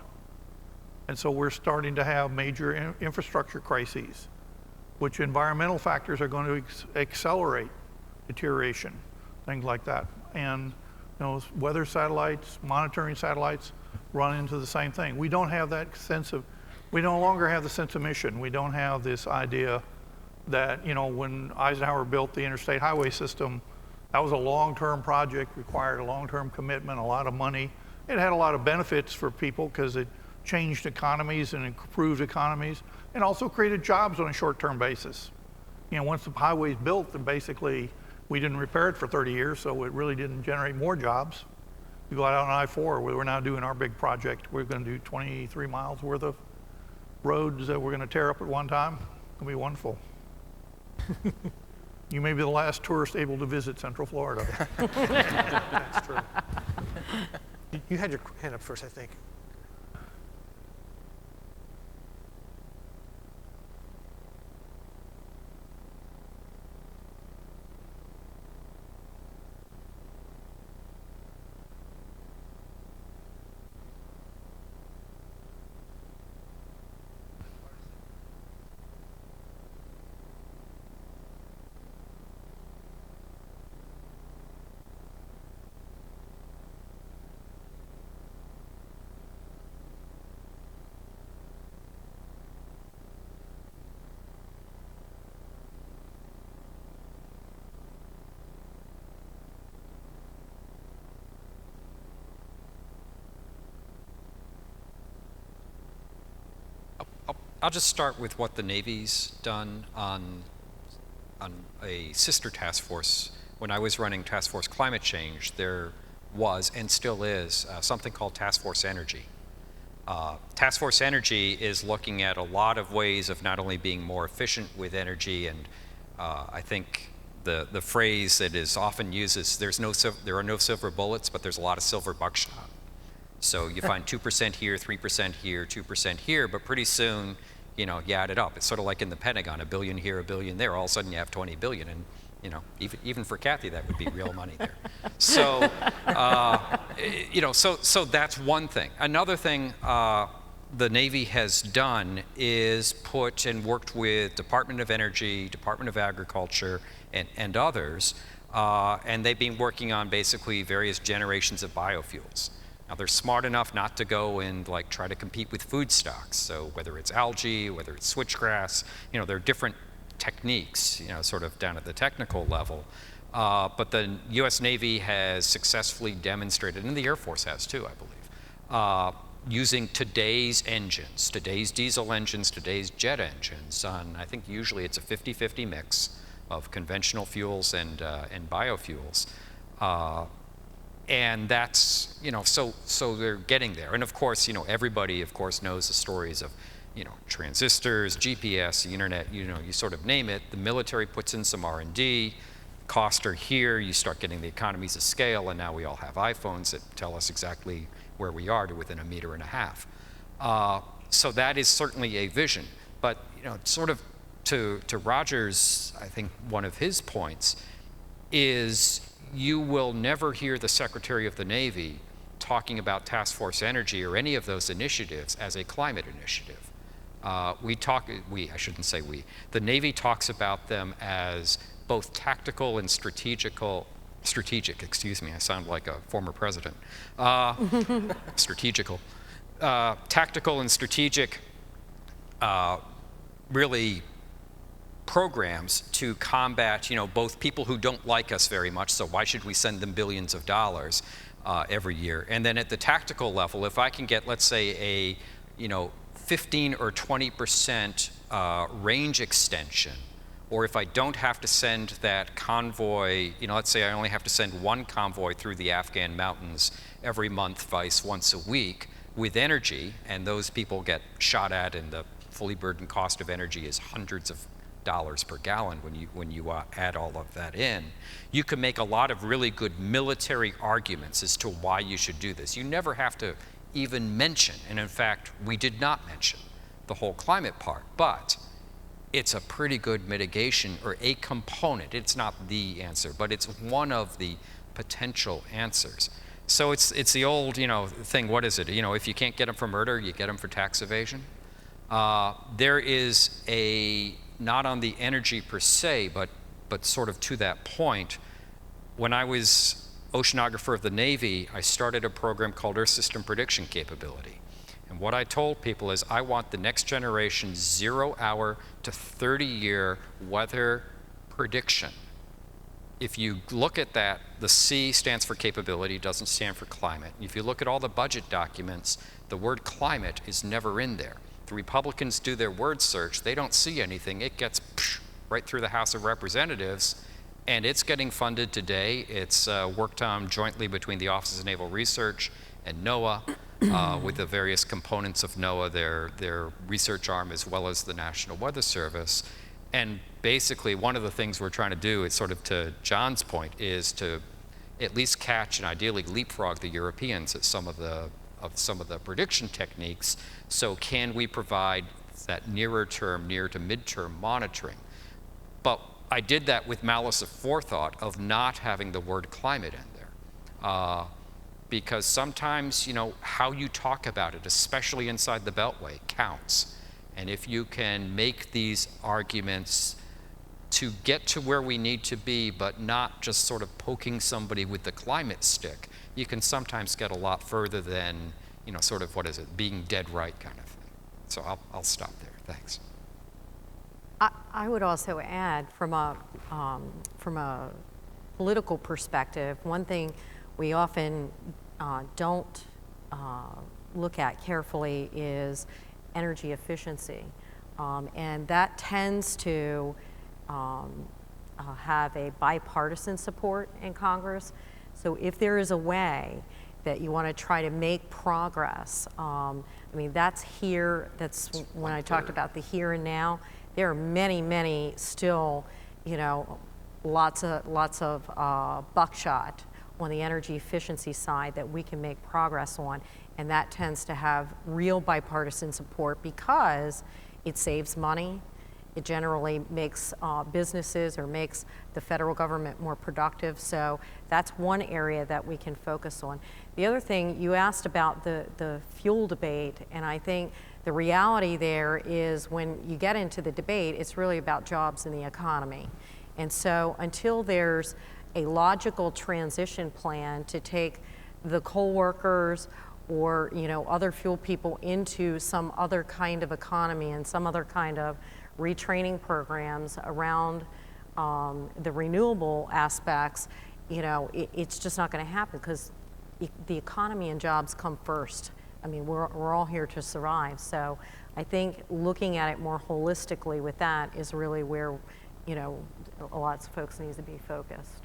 And so we're starting to have major infrastructure crises, which environmental factors are going to accelerate deterioration, things like that. And weather satellites, monitoring satellites run into the same thing. We don't have that we no longer have the sense of mission. We don't have this idea that, when Eisenhower built the interstate highway system, that was a long-term project, required a long-term commitment, a lot of money. It had a lot of benefits for people because it changed economies and improved economies, and also created jobs on a short-term basis. Once the highway's built, then basically we didn't repair it for 30 years, so it really didn't generate more jobs. You go out on I-4, we're now doing our big project. We're going to do 23 miles worth of roads that we're going to tear up at one time. It'll be wonderful. You may be the last tourist able to visit Central Florida. That's true. You had your hand up first, I think. I'll just start with what the Navy's done on a sister task force. When I was running Task Force Climate Change, there was and still is something called Task Force Energy. Task Force Energy is looking at a lot of ways of not only being more efficient with energy, and I think the phrase that is often used is there are no silver bullets, but there's a lot of silver buckshot. So you find 2% here, 3% here, 2% here, but pretty soon, you add it up. It's sort of like in the Pentagon, $1 billion here, $1 billion there. All of a sudden you have 20 billion, and even for Kathy, that would be real money there. So, so that's one thing. Another thing the Navy has done is put and worked with Department of Energy, Department of Agriculture, and others, and they've been working on basically various generations of biofuels. Now, they're smart enough not to go and try to compete with food stocks. So whether it's algae, whether it's switchgrass, there are different techniques, sort of down at the technical level. But the U.S. Navy has successfully demonstrated, and the Air Force has too, I believe, using today's engines, today's diesel engines, today's jet engines, I think usually it's a 50-50 mix of conventional fuels and biofuels. And that's, so they're getting there. And of course, everybody, of course, knows the stories of, transistors, GPS, the internet, you sort of name it. The military puts in some R&D, costs are here, you start getting the economies of scale, and now we all have iPhones that tell us exactly where we are to within 1.5 meters. So that is certainly a vision. But, sort of to Roger's, I think one of his points is you will never hear the Secretary of the Navy talking about Task Force Energy or any of those initiatives as a climate initiative. The Navy talks about them as both tactical and strategic, excuse me, I sound like a former president. Strategical. Tactical and strategic, really programs to combat, both people who don't like us very much, so why should we send them billions of dollars every year? And then at the tactical level, if I can get, let's say, a 15 or 20% range extension, or if I don't have to send that convoy, let's say I only have to send one convoy through the Afghan mountains every month, vice once a week, with energy, and those people get shot at, and the fully burdened cost of energy is hundreds of dollars per gallon when you add all of that in, you can make a lot of really good military arguments as to why you should do this. You never have to even mention, and in fact, we did not mention the whole climate part, but it's a pretty good mitigation or a component. It's not the answer, but it's one of the potential answers. So it's the old thing. What is it? If you can't get them for murder, you get them for tax evasion. There is not on the energy per se, but sort of to that point. When I was oceanographer of the Navy, I started a program called Earth System Prediction Capability. And what I told people is I want the next generation 0-hour to 30-year weather prediction. If you look at that, the C stands for capability, doesn't stand for climate. If you look at all the budget documents, the word climate is never in there. The Republicans do their word search, they don't see anything. It gets right through the House of Representatives, and it's getting funded today. It's worked on jointly between the Office of Naval Research and NOAA, with the various components of NOAA, their research arm, as well as the National Weather Service. And basically, one of the things we're trying to do, is sort of to John's point, is to at least catch and ideally leapfrog the Europeans at some of the prediction techniques. So can we provide that near to midterm monitoring? But I did that with malice of forethought of not having the word climate in there. Because sometimes, how you talk about it, especially inside the Beltway, counts. And if you can make these arguments to get to where we need to be, but not just sort of poking somebody with the climate stick, you can sometimes get a lot further than, sort of, being dead right kind of thing. So I'll stop there. Thanks. I would also add, from a political perspective, one thing we often don't look at carefully is energy efficiency. And that tends to have a bipartisan support in Congress. So if there is a way that you want to try to make progress, that's here, that's when I talked about the here and now. There are many still, lots of buckshot on the energy efficiency side that we can make progress on, and that tends to have real bipartisan support because it saves money. It generally makes businesses or makes the federal government more productive. So that's one area that we can focus on. The other thing, you asked about the fuel debate, and I think the reality there is when you get into the debate, it's really about jobs in the economy. And so until there's a logical transition plan to take the coal workers or other fuel people into some other kind of economy and some other kind of retraining programs around the renewable aspects, it's just not going to happen because the economy and jobs come first. We're all here to survive. So I think looking at it more holistically with that is really where lots of folks need to be focused.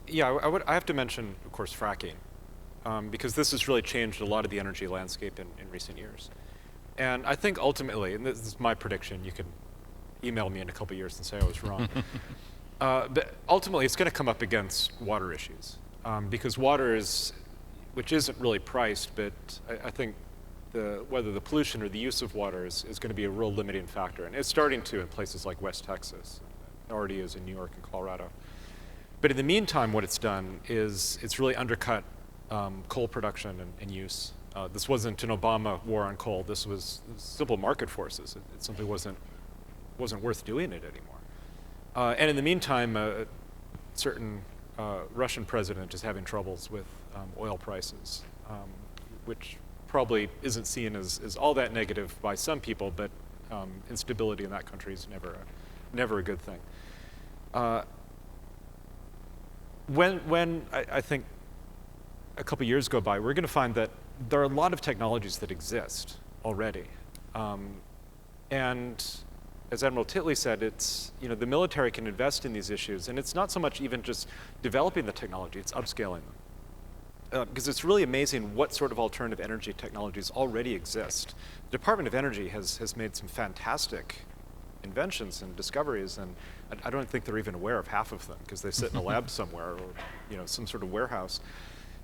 Yeah, I have to mention, of course, fracking, because this has really changed a lot of the energy landscape in recent years. And I think ultimately, and this is my prediction, you can email me in a couple years and say I was wrong, but ultimately it's going to come up against water issues, because water is, which isn't really priced, but I think whether the pollution or the use of water is going to be a real limiting factor. And it's starting to in places like West Texas. It already is in New York and Colorado. But in the meantime, what it's done is it's really undercut coal production and use. This wasn't an Obama war on coal. This was simple market forces. It simply wasn't worth doing it anymore. And in the meantime, a certain Russian president is having troubles with oil prices, which probably isn't seen as all that negative by some people, but instability in that country is never a good thing. When I think a couple years go by, we're going to find that there are a lot of technologies that exist already. And as Admiral Titley said, it's, the military can invest in these issues, and it's not so much even just developing the technology, it's upscaling them. Because it's really amazing what sort of alternative energy technologies already exist. The Department of Energy has made some fantastic inventions and discoveries, and I don't think they're even aware of half of them because they sit in a lab somewhere or some sort of warehouse.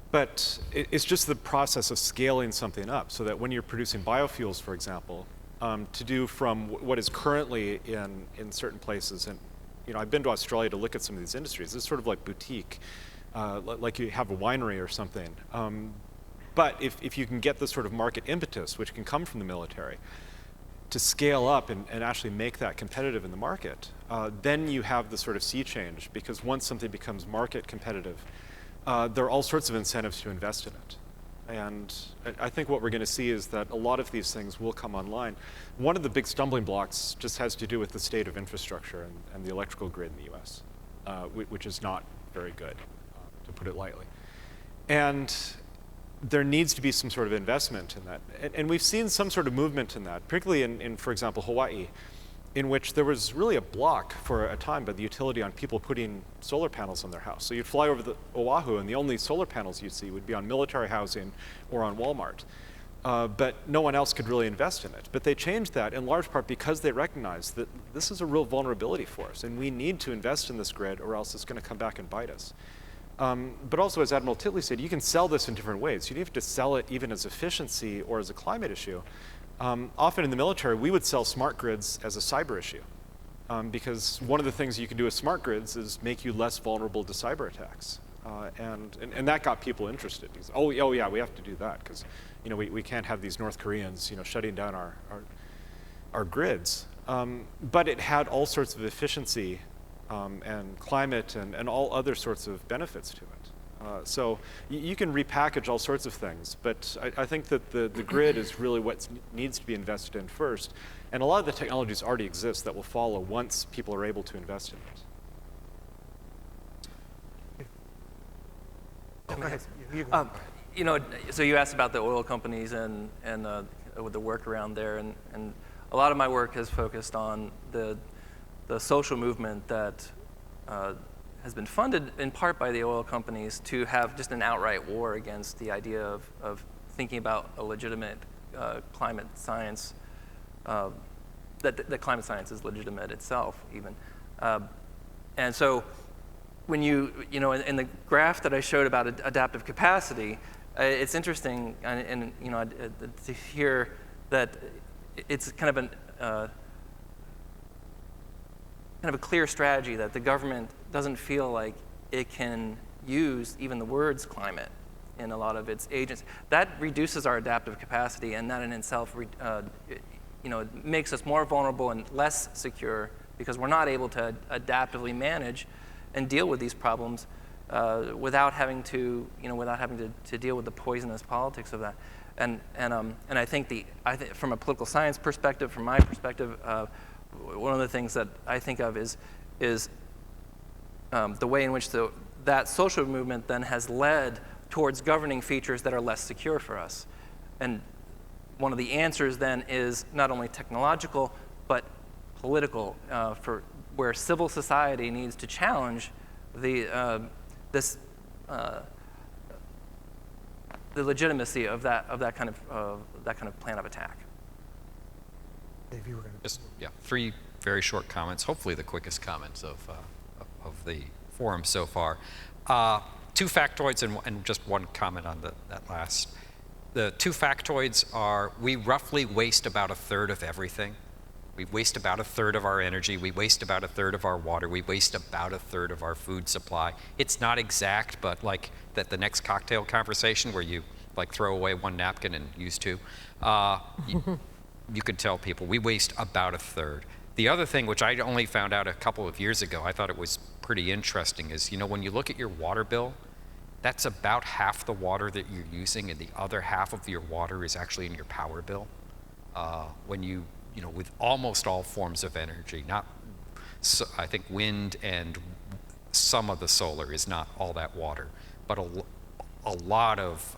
But it's just the process of scaling something up so that when you're producing biofuels, for example, to do from what is currently in certain places, and I've been to Australia to look at some of these industries. It's sort of like boutique. Like you have a winery or something. But if you can get this sort of market impetus, which can come from the military, to scale up and actually make that competitive in the market, then you have the sort of sea change, because once something becomes market competitive, there are all sorts of incentives to invest in it. And I think what we're going to see is that a lot of these things will come online. One of the big stumbling blocks just has to do with the state of infrastructure and the electrical grid in the US, which is not very good, to put it lightly. And there needs to be some sort of investment in that. And we've seen some sort of movement in that, particularly in, for example, Hawaii, in which there was really a block for a time by the utility on people putting solar panels on their house. So you'd fly over the Oahu, and the only solar panels you'd see would be on military housing or on Walmart. But no one else could really invest in it. But they changed that in large part because they recognized that this is a real vulnerability for us, and we need to invest in this grid or else it's going to come back and bite us. But also, as Admiral Titley said, you can sell this in different ways. You don't have to sell it even as efficiency or as a climate issue. Often in the military, we would sell smart grids as a cyber issue, because one of the things you can do with smart grids is make you less vulnerable to cyber attacks. And that got people interested. Because, oh yeah, we have to do that, because we can't have these North Koreans shutting down our grids. But it had all sorts of efficiency and climate and all other sorts of benefits to it. So you can repackage all sorts of things, but I think that the grid is really what needs to be invested in first. And a lot of the technologies already exist that will follow once people are able to invest in it. Go ahead. You go. So you asked about the oil companies and with the work around there, and a lot of my work has focused on the social movement that has been funded in part by the oil companies to have just an outright war against the idea of thinking about a legitimate climate science, that climate science is legitimate itself even. And so when in the graph that I showed about adaptive capacity, it's interesting to hear that it's kind of a clear strategy that the government doesn't feel like it can use even the words climate in a lot of its agencies. That reduces our adaptive capacity, and that in itself makes us more vulnerable and less secure, because we're not able to adaptively manage and deal with these problems without having to deal with the poisonous politics of that. And I think from a political science perspective, from my perspective, one of the things that I think of is the way in which that social movement then has led towards governing features that are less secure for us. And one of the answers then is not only technological, but political, for where civil society needs to challenge the the legitimacy of that kind of plan of attack. Dave, you were going to. Just, yeah, 3 very short comments, hopefully the quickest comments of the forum so far. 2 factoids and just 1 comment on that last. The 2 factoids are, we roughly waste about 1/3 of everything. We waste about 1/3 of our energy. We waste about 1/3 of our water. We waste about 1/3 of our food supply. It's not exact, but like the next cocktail conversation where you like throw away 1 napkin and use 2, you could tell people we waste about 1/3. The other thing, which I only found out a couple of years ago, I thought it was pretty interesting, is, you know, when you look at your water bill, that's about half the water that you're using, and the other half of your water is actually in your power bill. When you know, with almost all forms of energy, not, so I think wind and some of the solar is not all that water, but a lot of,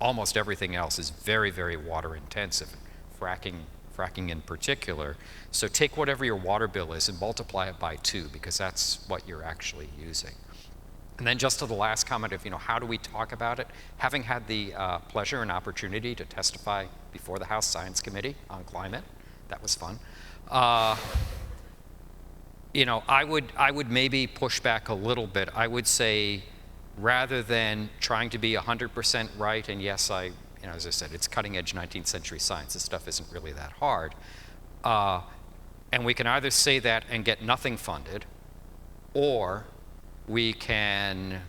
almost everything else is very, very water intensive, fracking in particular. So take whatever your water bill is and multiply it by 2, because that's what you're actually using. And then just to the last comment of, you know, how do we talk about it? Having had the pleasure and opportunity to testify before the House Science Committee on climate, that was fun. You know, I would maybe push back a little bit. I would say, rather than trying to be 100% right, and yes, you know, as I said, it's cutting edge 19th century science. This stuff isn't really that hard. And we can either say that and get nothing funded, or we can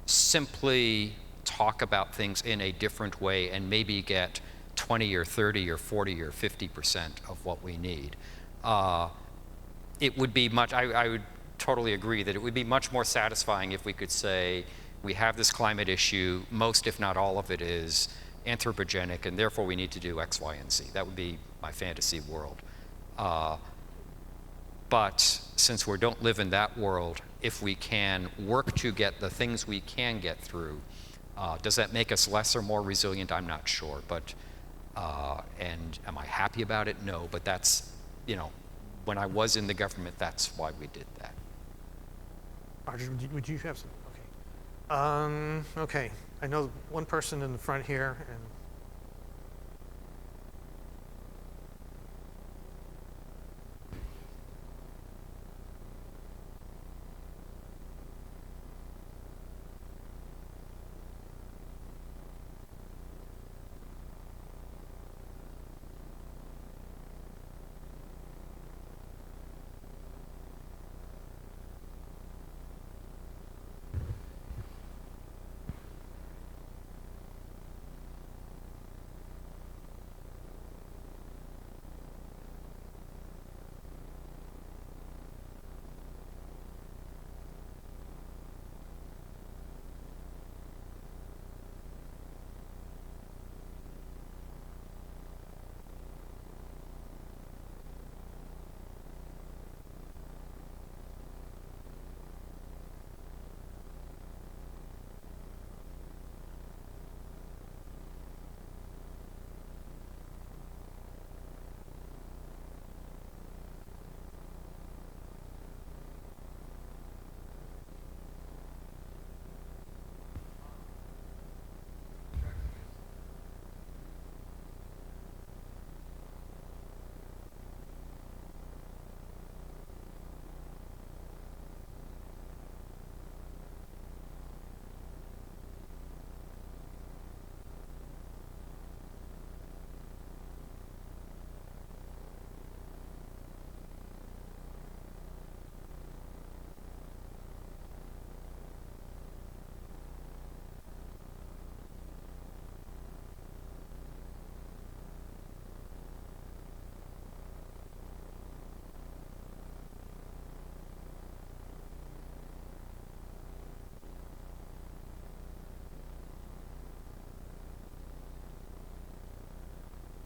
simply talk about things in a different way and maybe get 20 or 30 or 40 or 50% of what we need. It would be much, I would totally agree that it would be much more satisfying if we could say, we have this climate issue, most if not all of it is anthropogenic, and therefore we need to do X, Y, and Z. That would be my fantasy world. But since we don't live in that world, if we can work to get the things we can get through, does that make us less or more resilient? I'm not sure, but, and am I happy about it? No, but that's, you know, when I was in the government, that's why we did that. Roger, would you have some? Okay. Okay. I know 1 person in the front here, and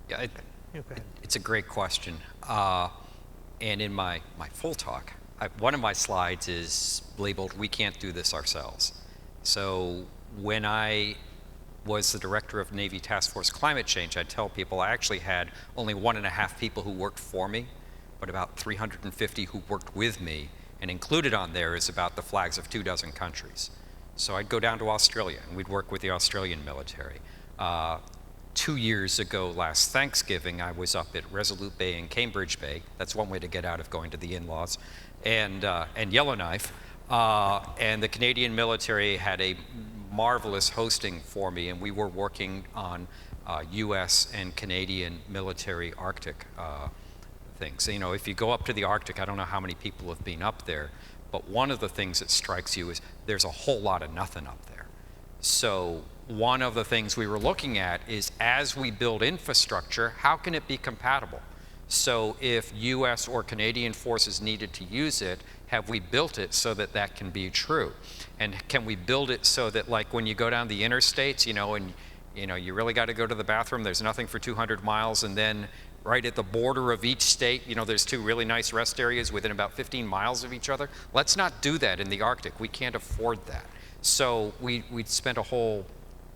Yeah, go ahead. it's a great question. And in my full talk, one of my slides is labeled, "We can't do this ourselves." So when I was the director of Navy Task Force Climate Change, I'd tell people I actually had only 1.5 people who worked for me but about 350 who worked with me, and included on there is about the flags of 24 countries. So I'd go down to Australia, and we'd work with the Australian military. 2 years ago, last Thanksgiving, I was up at Resolute Bay and Cambridge Bay. That's one way to get out of going to the in-laws, and Yellowknife. And the Canadian military had a marvelous hosting for me, and we were working on US and Canadian military Arctic things. You know, if you go up to the Arctic, I don't know how many people have been up there, but one of the things that strikes you is there's a whole lot of nothing up there. So one of the things we were looking at is, as we build infrastructure, how can it be compatible? So if US or Canadian forces needed to use it, have we built it so that that can be true? And can we build it so that, like, when you go down the interstates, you know, and you really got to go to the bathroom, there's nothing for 200 miles, and then right at the border of each state, you know, there's 2 really nice rest areas within about 15 miles of each other. Let's not do that in the Arctic. We can't afford that. So we'd spent a whole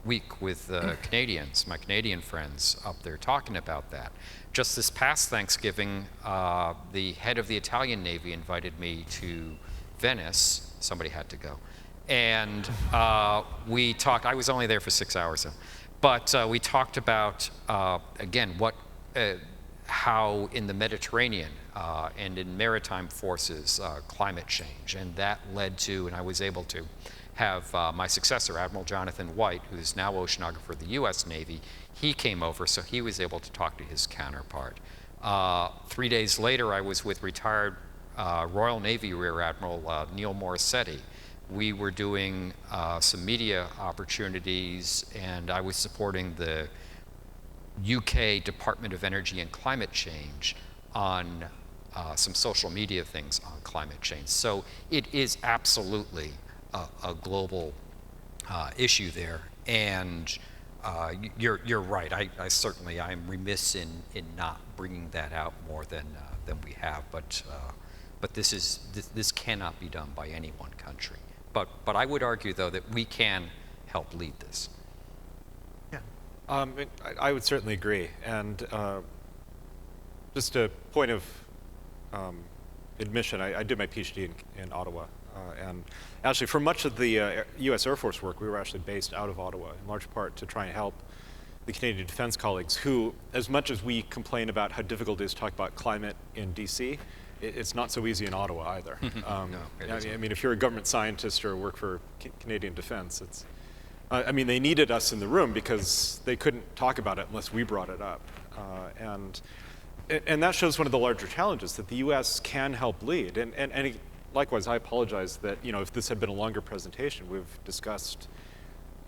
week with Canadians, my Canadian friends up there, talking about that. Just this past Thanksgiving, the head of the Italian Navy invited me to Venice. Somebody had to go. And we talked. I was only there for 6 hours, but we talked about, again, how in the Mediterranean and in maritime forces, climate change. And that led to, and I was able to have my successor, Admiral Jonathan White, who's now oceanographer of the US Navy. He came over, so he was able to talk to his counterpart. 3 days later, I was with retired Royal Navy Rear Admiral Neil Morissetti. We were doing some media opportunities, and I was supporting the UK Department of Energy and Climate Change on some social media things on climate change. So it is absolutely a global issue there, and you're right. I certainly, I'm remiss in not bringing that out more than we have. But this cannot be done by any one country. But I would argue, though, that we can help lead this. Yeah. I would certainly agree. And just a point of admission, I did my PhD in Ottawa. And actually, for much of the US Air Force work, we were actually based out of Ottawa, in large part to try and help the Canadian defense colleagues who, as much as we complain about how difficult it is to talk about climate in DC, it's not so easy in Ottawa either. I mean, if you're a government scientist or work for Canadian defense, it's, I mean, they needed us in the room because they couldn't talk about it unless we brought it up. And that shows one of the larger challenges, that the US can help lead. And likewise, I apologize that, if this had been a longer presentation, we've discussed,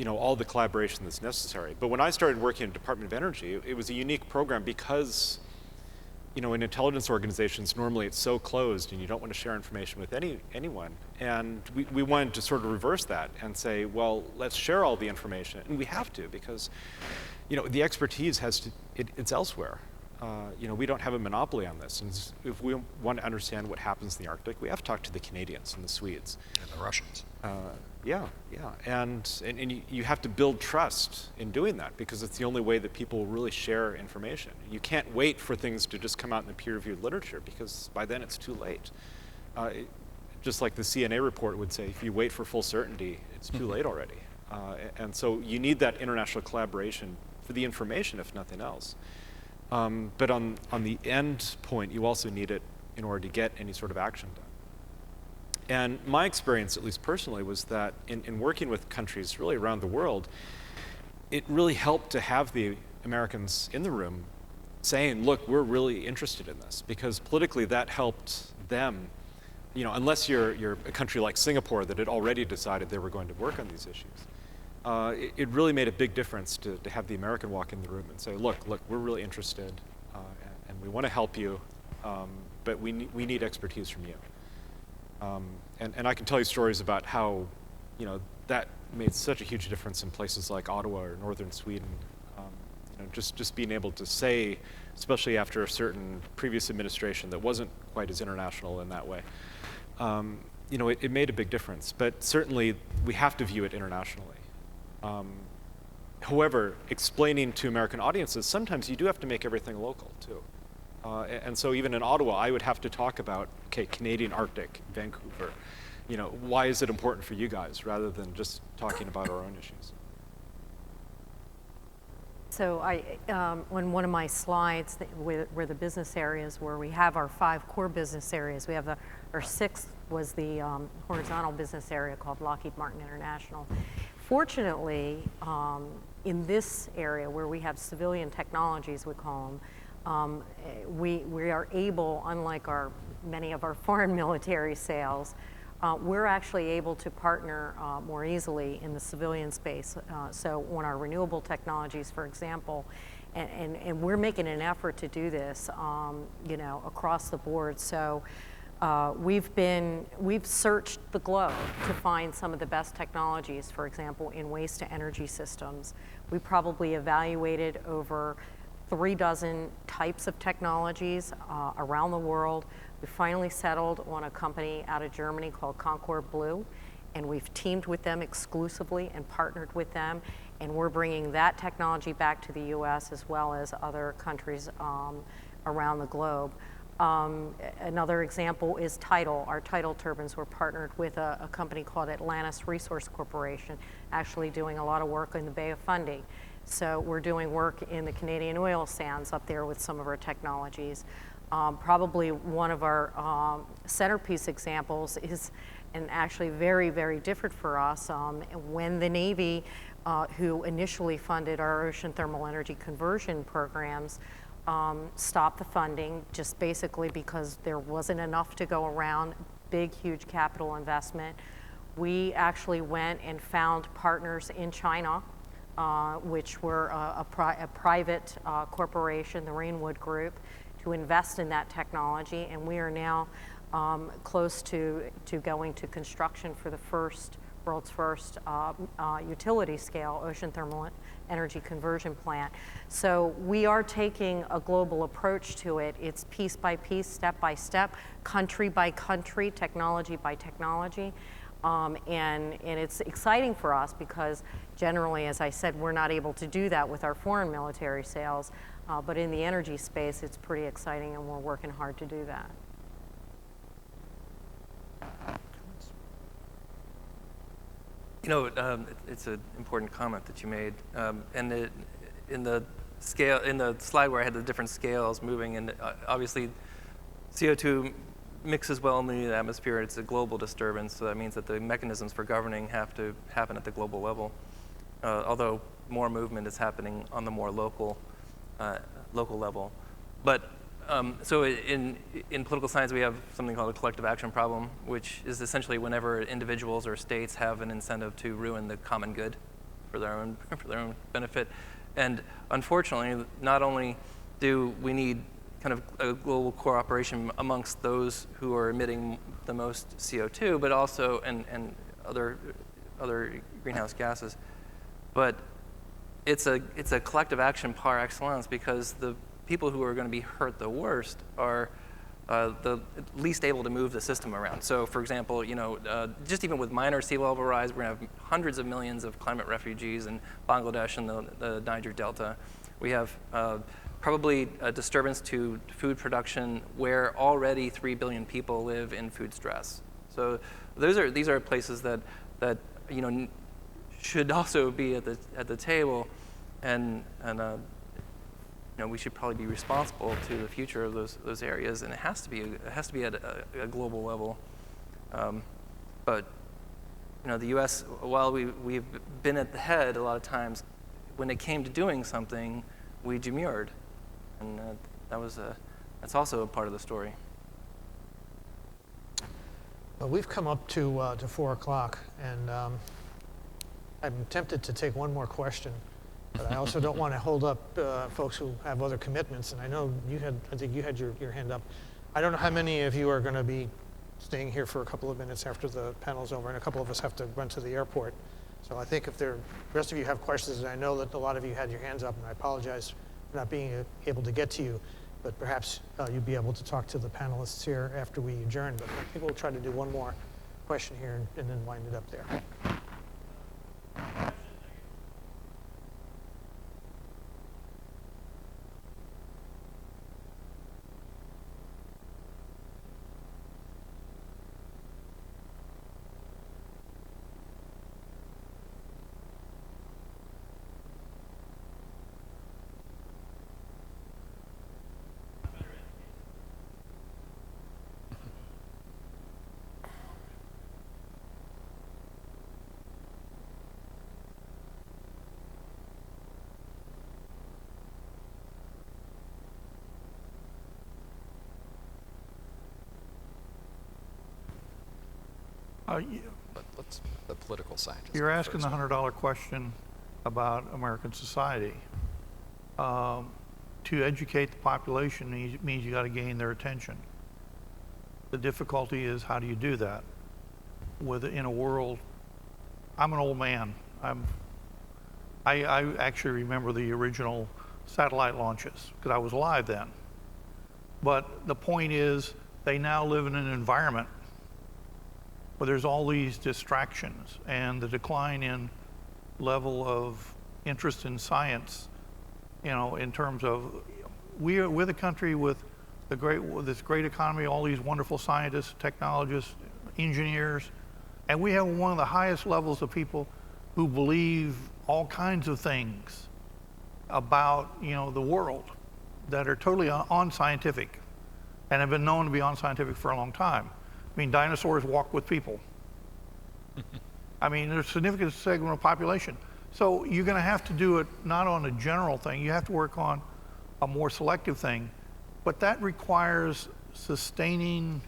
all the collaboration that's necessary. But when I started working in the Department of Energy, it was a unique program because, in intelligence organizations, normally it's so closed and you don't want to share information with anyone. And we wanted to sort of reverse that and say, well, let's share all the information. And we have to, because, the expertise it's elsewhere. We don't have a monopoly on this. And if we want to understand what happens in the Arctic, we have to talk to the Canadians and the Swedes. And the Russians. Yeah. And you have to build trust in doing that, because it's the only way that people will really share information. You can't wait for things to just come out in the peer-reviewed literature, because by then it's too late. Just like the CNA report would say, if you wait for full certainty, it's too late already. And so you need that international collaboration for the information, if nothing else. But on the end point, you also need it in order to get any sort of action done. And my experience, at least personally, was that in working with countries really around the world, it really helped to have the Americans in the room saying, look, we're really interested in this, because politically that helped them. Unless you're a country like Singapore that had already decided they were going to work on these issues. It really made a big difference to have the American walk in the room and say, look, we're really interested, and we want to help you, but we need expertise from you. And I can tell you stories about how, that made such a huge difference in places like Ottawa or northern Sweden. Just being able to say, especially after a certain previous administration that wasn't quite as international in that way, it made a big difference. But certainly, we have to view it internationally. However, explaining to American audiences, sometimes you do have to make everything local, too. And so even in Ottawa, I would have to talk about, okay, Canadian Arctic, Vancouver. You know, why is it important for you guys rather than just talking about our own issues? So on one of my slides where the business areas, where we have our 5 core business areas, we have our 6th was the horizontal business area called Lockheed Martin International. Fortunately, in this area where we have civilian technologies, we call them, we are able, unlike many of our foreign military sales, we're actually able to partner more easily in the civilian space. So on our renewable technologies, for example, and we're making an effort to do this, you know, across the board. So we've searched the globe to find some of the best technologies, for example, in waste to energy systems. We probably evaluated over 3 dozen types of technologies around the world. We finally settled on a company out of Germany called Concord Blue, and we've teamed with them exclusively and partnered with them, and we're bringing that technology back to the US as well as other countries around the globe. Another example is Tidal. Our Tidal turbines were partnered with a company called Atlantis Resource Corporation, actually doing a lot of work in the Bay of Fundy. So we're doing work in the Canadian oil sands up there with some of our technologies. Probably one of our centerpiece examples is, and actually very, very different for us, when the Navy, who initially funded our ocean thermal energy conversion programs, stopped the funding just basically because there wasn't enough to go around, big, huge capital investment. We actually went and found partners in China, which were a private corporation, the Rainwood Group, to invest in that technology, and we are now close to going to construction for the world's first utility scale ocean thermal energy conversion plant. So we are taking a global approach to it. It's piece by piece, step by step, country by country, technology by technology. And it's exciting for us because generally, as I said, we're not able to do that with our foreign military sales, but in the energy space, it's pretty exciting and we're working hard to do that. You know, it's an important comment that you made, and in the slide where I had the different scales moving, and obviously CO2 mixes well in the atmosphere. It's a global disturbance, so that means that the mechanisms for governing have to happen at the global level. Although more movement is happening on the more local level, but so in political science, we have something called a collective action problem, which is essentially whenever individuals or states have an incentive to ruin the common good for their own benefit. And unfortunately, not only do we need kind of a global cooperation amongst those who are emitting the most CO2, but also and other greenhouse gases, but it's a collective action par excellence, because the people who are going to be hurt the worst are the least able to move the system around. So, for example, you know, just even with minor sea level rise, we're going to have hundreds of millions of climate refugees in Bangladesh and the Niger Delta. We have probably a disturbance to food production where already 3 billion people live in food stress. So these are places that you know should also be at the table, and you know, we should probably be responsible to the future of those areas, and it has to be at a global level. But you know, the U.S., while we've been at the head a lot of times, when it came to doing something, we demurred, and that's also a part of the story. Well, we've come up to 4 o'clock, and I'm tempted to take one more question. But I also don't want to hold up folks who have other commitments. And I know I think you had your hand up. I don't know how many of you are going to be staying here for a couple of minutes after the panel's over, and a couple of us have to run to the airport. So I think if the rest of you have questions, and I know that a lot of you had your hands up, and I apologize for not being able to get to you, but perhaps you'd be able to talk to the panelists here after we adjourn. But I think we'll try to do one more question here and then wind it up there. But let's the political scientists. You're go asking first. the $100 question about American society. To educate the population means you got to gain their attention. The difficulty is, how do you do that in a world? I'm an old man. I actually remember the original satellite launches because I was alive then. But the point is, they now live in an environment where there's all these distractions, and the decline in level of interest in science, in terms of we're the country with this great economy, all these wonderful scientists, technologists, engineers, and we have one of the highest levels of people who believe all kinds of things about the world that are totally unscientific and have been known to be unscientific for a long time. I mean, dinosaurs walk with people. I mean, there's a significant segment of population. So you're going to have to do it not on a general thing. You have to work on a more selective thing. But that requires sustaining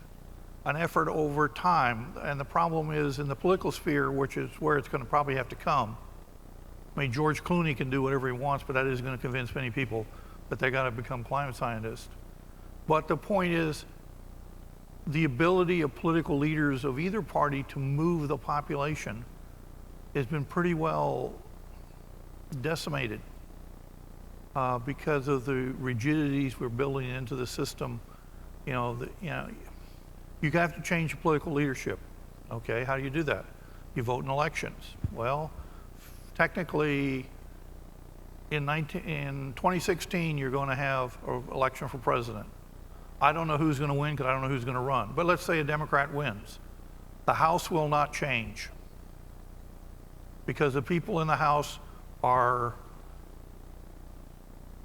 an effort over time. And the problem is in the political sphere, which is where it's going to probably have to come. I mean, George Clooney can do whatever he wants, but that isn't going to convince many people that they got to become climate scientists. But the point is, the ability of political leaders of either party to move the population has been pretty well decimated because of the rigidities we're building into the system. You have to change the political leadership. Okay, how do you do that? You vote in elections. Well, technically, in 2016, you're going to have an election for president. I don't know who's going to win because I don't know who's going to run. But let's say a Democrat wins. The House will not change because the people in the House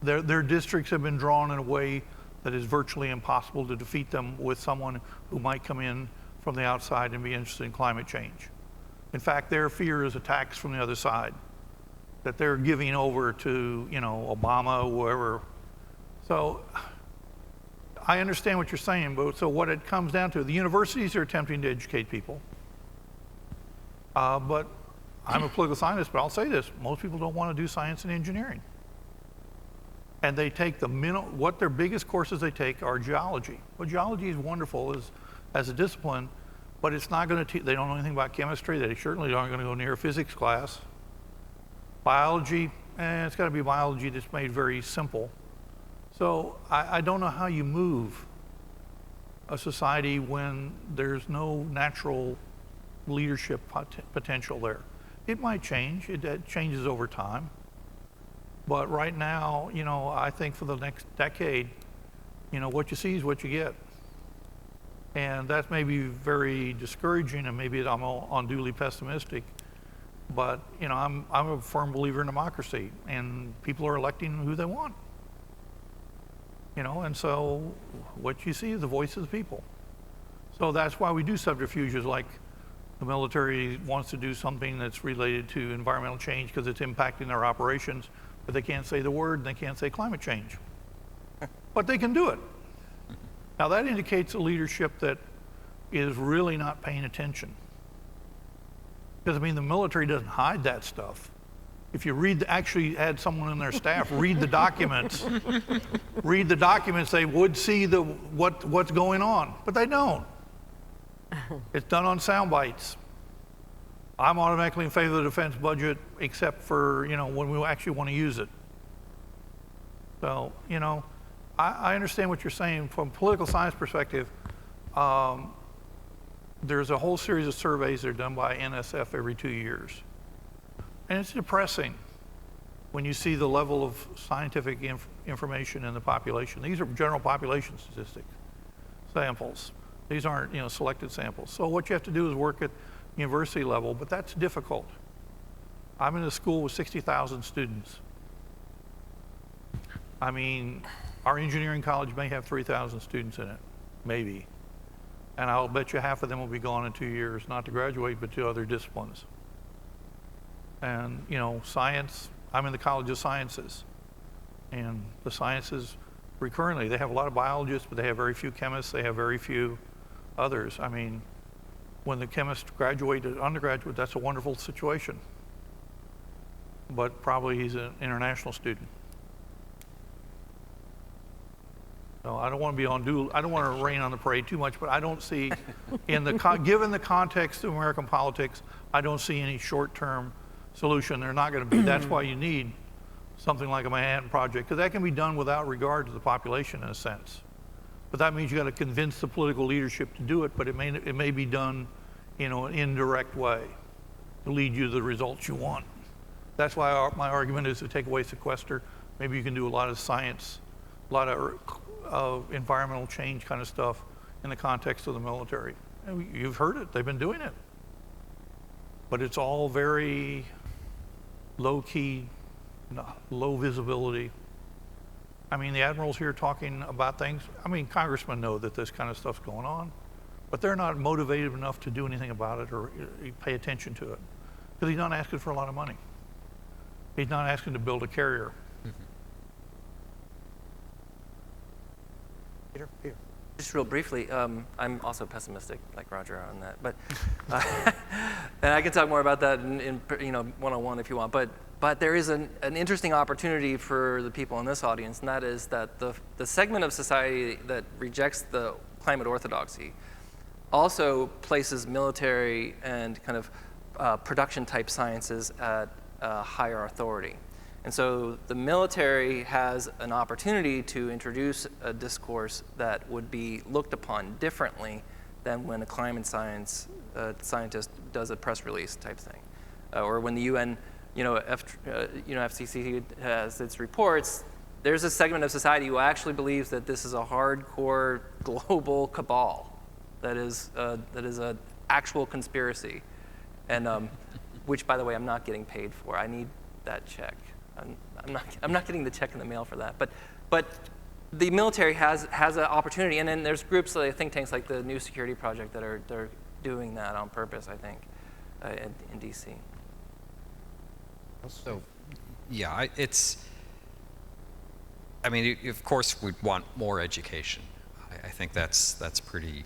their districts have been drawn in a way that is virtually impossible to defeat them with someone who might come in from the outside and be interested in climate change. In fact, their fear is attacks from the other side, that they're giving over to, Obama or whoever. So I understand what you're saying, but so what it comes down to, the universities are attempting to educate people. But I'm a political scientist, but I'll say this, most people don't want to do science and engineering. And they take what their biggest courses they take are geology. Well, geology is wonderful as a discipline, but it's not going to they don't know anything about chemistry. They certainly aren't going to go near a physics class. Biology, it's got to be biology that's made very simple. So I don't know how you move a society when there's no natural leadership potential there. It might change. It changes over time. But right now, I think for the next decade, what you see is what you get. And that may be very discouraging, and maybe I'm unduly pessimistic. But, I'm a firm believer in democracy, and people are electing who they want. And so what you see is the voice of the people. So that's why we do subterfuges like the military wants to do something that's related to environmental change because it's impacting their operations, but they can't say the word and they can't say climate change. But they can do it. Now that indicates a leadership that is really not paying attention. Because the military doesn't hide that stuff. If you actually had someone in their staff read the documents, they would see what's going on, but they don't. It's done on sound bites. I'm automatically in favor of the defense budget, except for when we actually want to use it. So I understand what you're saying from a political science perspective. There's a whole series of surveys that are done by NSF every 2 years. And it's depressing when you see the level of scientific information in the population. These are general population statistics, samples. These aren't, selected samples. So what you have to do is work at university level, but that's difficult. I'm in a school with 60,000 students. Our engineering college may have 3,000 students in it, maybe. And I'll bet you half of them will be gone in 2 years, not to graduate, but to other disciplines. And, science, I'm in the College of Sciences. And the sciences, recurrently, they have a lot of biologists, but they have very few chemists, they have very few others. when the chemist graduated undergraduate, that's a wonderful situation. But probably he's an international student. So I don't want to be I don't want to rain on the parade too much, but I don't see, given the context of American politics, I don't see any short-term solution. They're not going to be. That's why you need something like a Manhattan Project, because that can be done without regard to the population in a sense. But that means you got to convince the political leadership to do it, but it may be done in an indirect way to lead you to the results you want. That's why my argument is to take away sequester. Maybe you can do a lot of science, a lot of environmental change kind of stuff in the context of the military. And you've heard it, they've been doing it. But it's all very low-key, low visibility. I mean, the admirals here talking about things, I mean, congressmen know that this kind of stuff's going on, but they're not motivated enough to do anything about it or pay attention to it, because he's not asking for a lot of money. He's not asking to build a carrier. Peter. Just real briefly, I'm also pessimistic, like Roger, on that. But and I can talk more about that in one-on-one if you want. But there is an interesting opportunity for the people in this audience, and that is that the segment of society that rejects the climate orthodoxy also places military and kind of production-type sciences at higher authority. And so the military has an opportunity to introduce a discourse that would be looked upon differently than when a climate science scientist does a press release type thing, or when the UN, FCC has its reports. There's a segment of society who actually believes that this is a hardcore global cabal, that is an actual conspiracy, and which, by the way, I'm not getting paid for. I need that check. I'm not getting the check in the mail for that. But the military has an opportunity, and then there's groups like think tanks like the New Security Project that they're doing that on purpose, I think, in DC. So, yeah, I mean, of course, we'd want more education. I think that's pretty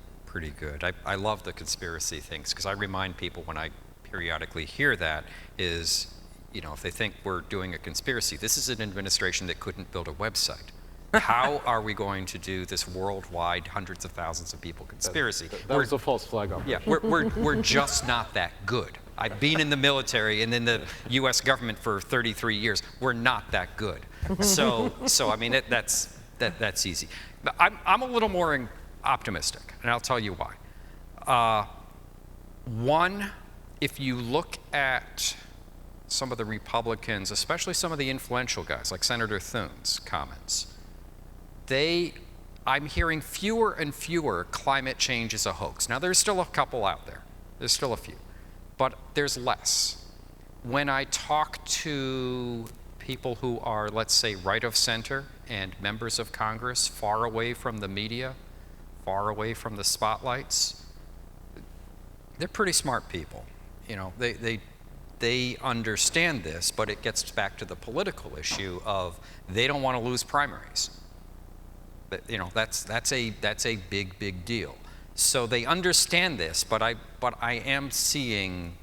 good. I love the conspiracy things, because I remind people when I periodically hear that is, if they think we're doing a conspiracy, this is an administration that couldn't build a website. How are we going to do this worldwide, hundreds of thousands of people conspiracy? That was a false flag operation. Yeah, we're just not that good. I've been in the military and in the U.S. government for 33 years. We're not that good. So I mean, that's easy. But I'm a little more optimistic, and I'll tell you why. One, if you look at some of the Republicans, especially some of the influential guys, like Senator Thune's comments, I'm hearing fewer and fewer climate change is a hoax. Now, there's still a couple out there. There's still a few. But there's less. When I talk to people who are, let's say, right of center and members of Congress, far away from the media, far away from the spotlights, they're pretty smart people. They understand this, but it gets back to the political issue of they don't want to lose primaries. But, that's a big deal. So they understand this, but I am seeing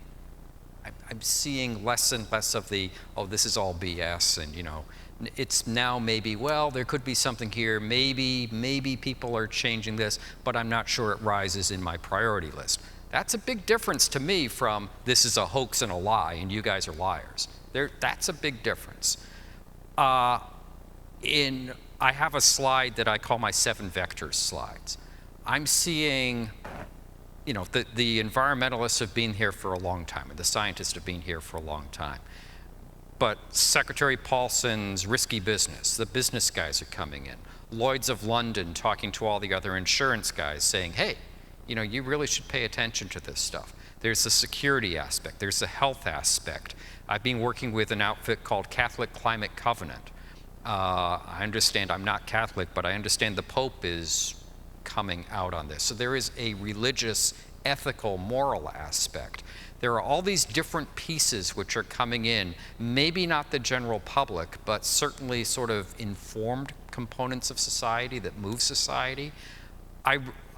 less and less of the, this is all BS, and it's now maybe, well, there could be something here, maybe people are changing this, but I'm not sure it rises in my priority list. That's a big difference to me from this is a hoax and a lie and you guys are liars. That's a big difference. I have a slide that I call my 7 vectors slides. I'm seeing, the environmentalists have been here for a long time and the scientists have been here for a long time. But Secretary Paulson's risky business, the business guys are coming in. Lloyd's of London talking to all the other insurance guys saying, hey, you really should pay attention to this stuff. There's the security aspect. There's the health aspect. I've been working with an outfit called Catholic Climate Covenant. I understand I'm not Catholic, but I understand the Pope is coming out on this. So there is a religious, ethical, moral aspect. There are all these different pieces which are coming in, maybe not the general public, but certainly sort of informed components of society that move society.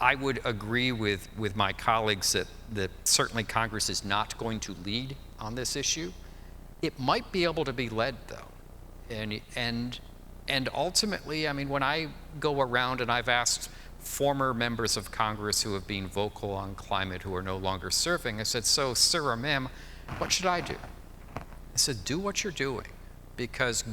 I would agree with my colleagues that certainly Congress is not going to lead on this issue. It might be able to be led, though. And ultimately, I mean, when I go around and I've asked former members of Congress who have been vocal on climate who are no longer serving, I said, so, sir or ma'am, what should I do? I said, do what you're doing, because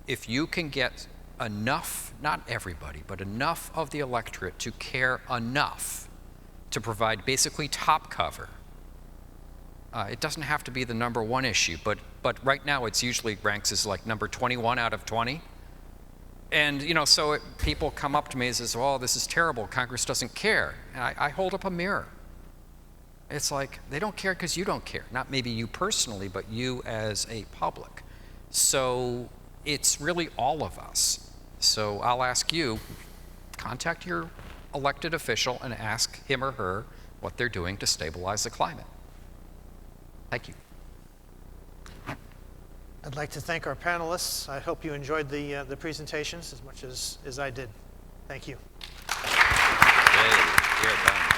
if you can get enough, not everybody, but enough of the electorate to care enough to provide basically top cover. It doesn't have to be the #1 issue, but right now it's usually ranks as like number 21 out of 20. And so people come up to me and says, "Oh, this is terrible. Congress doesn't care." And I hold up a mirror. It's like they don't care because you don't care. Not maybe you personally, but you as a public. So it's really all of us. So I'll ask you, contact your elected official and ask him or her what they're doing to stabilize the climate. Thank you. I'd like to thank our panelists. I hope you enjoyed the presentations as much as I did. Thank you. Yay, you're done.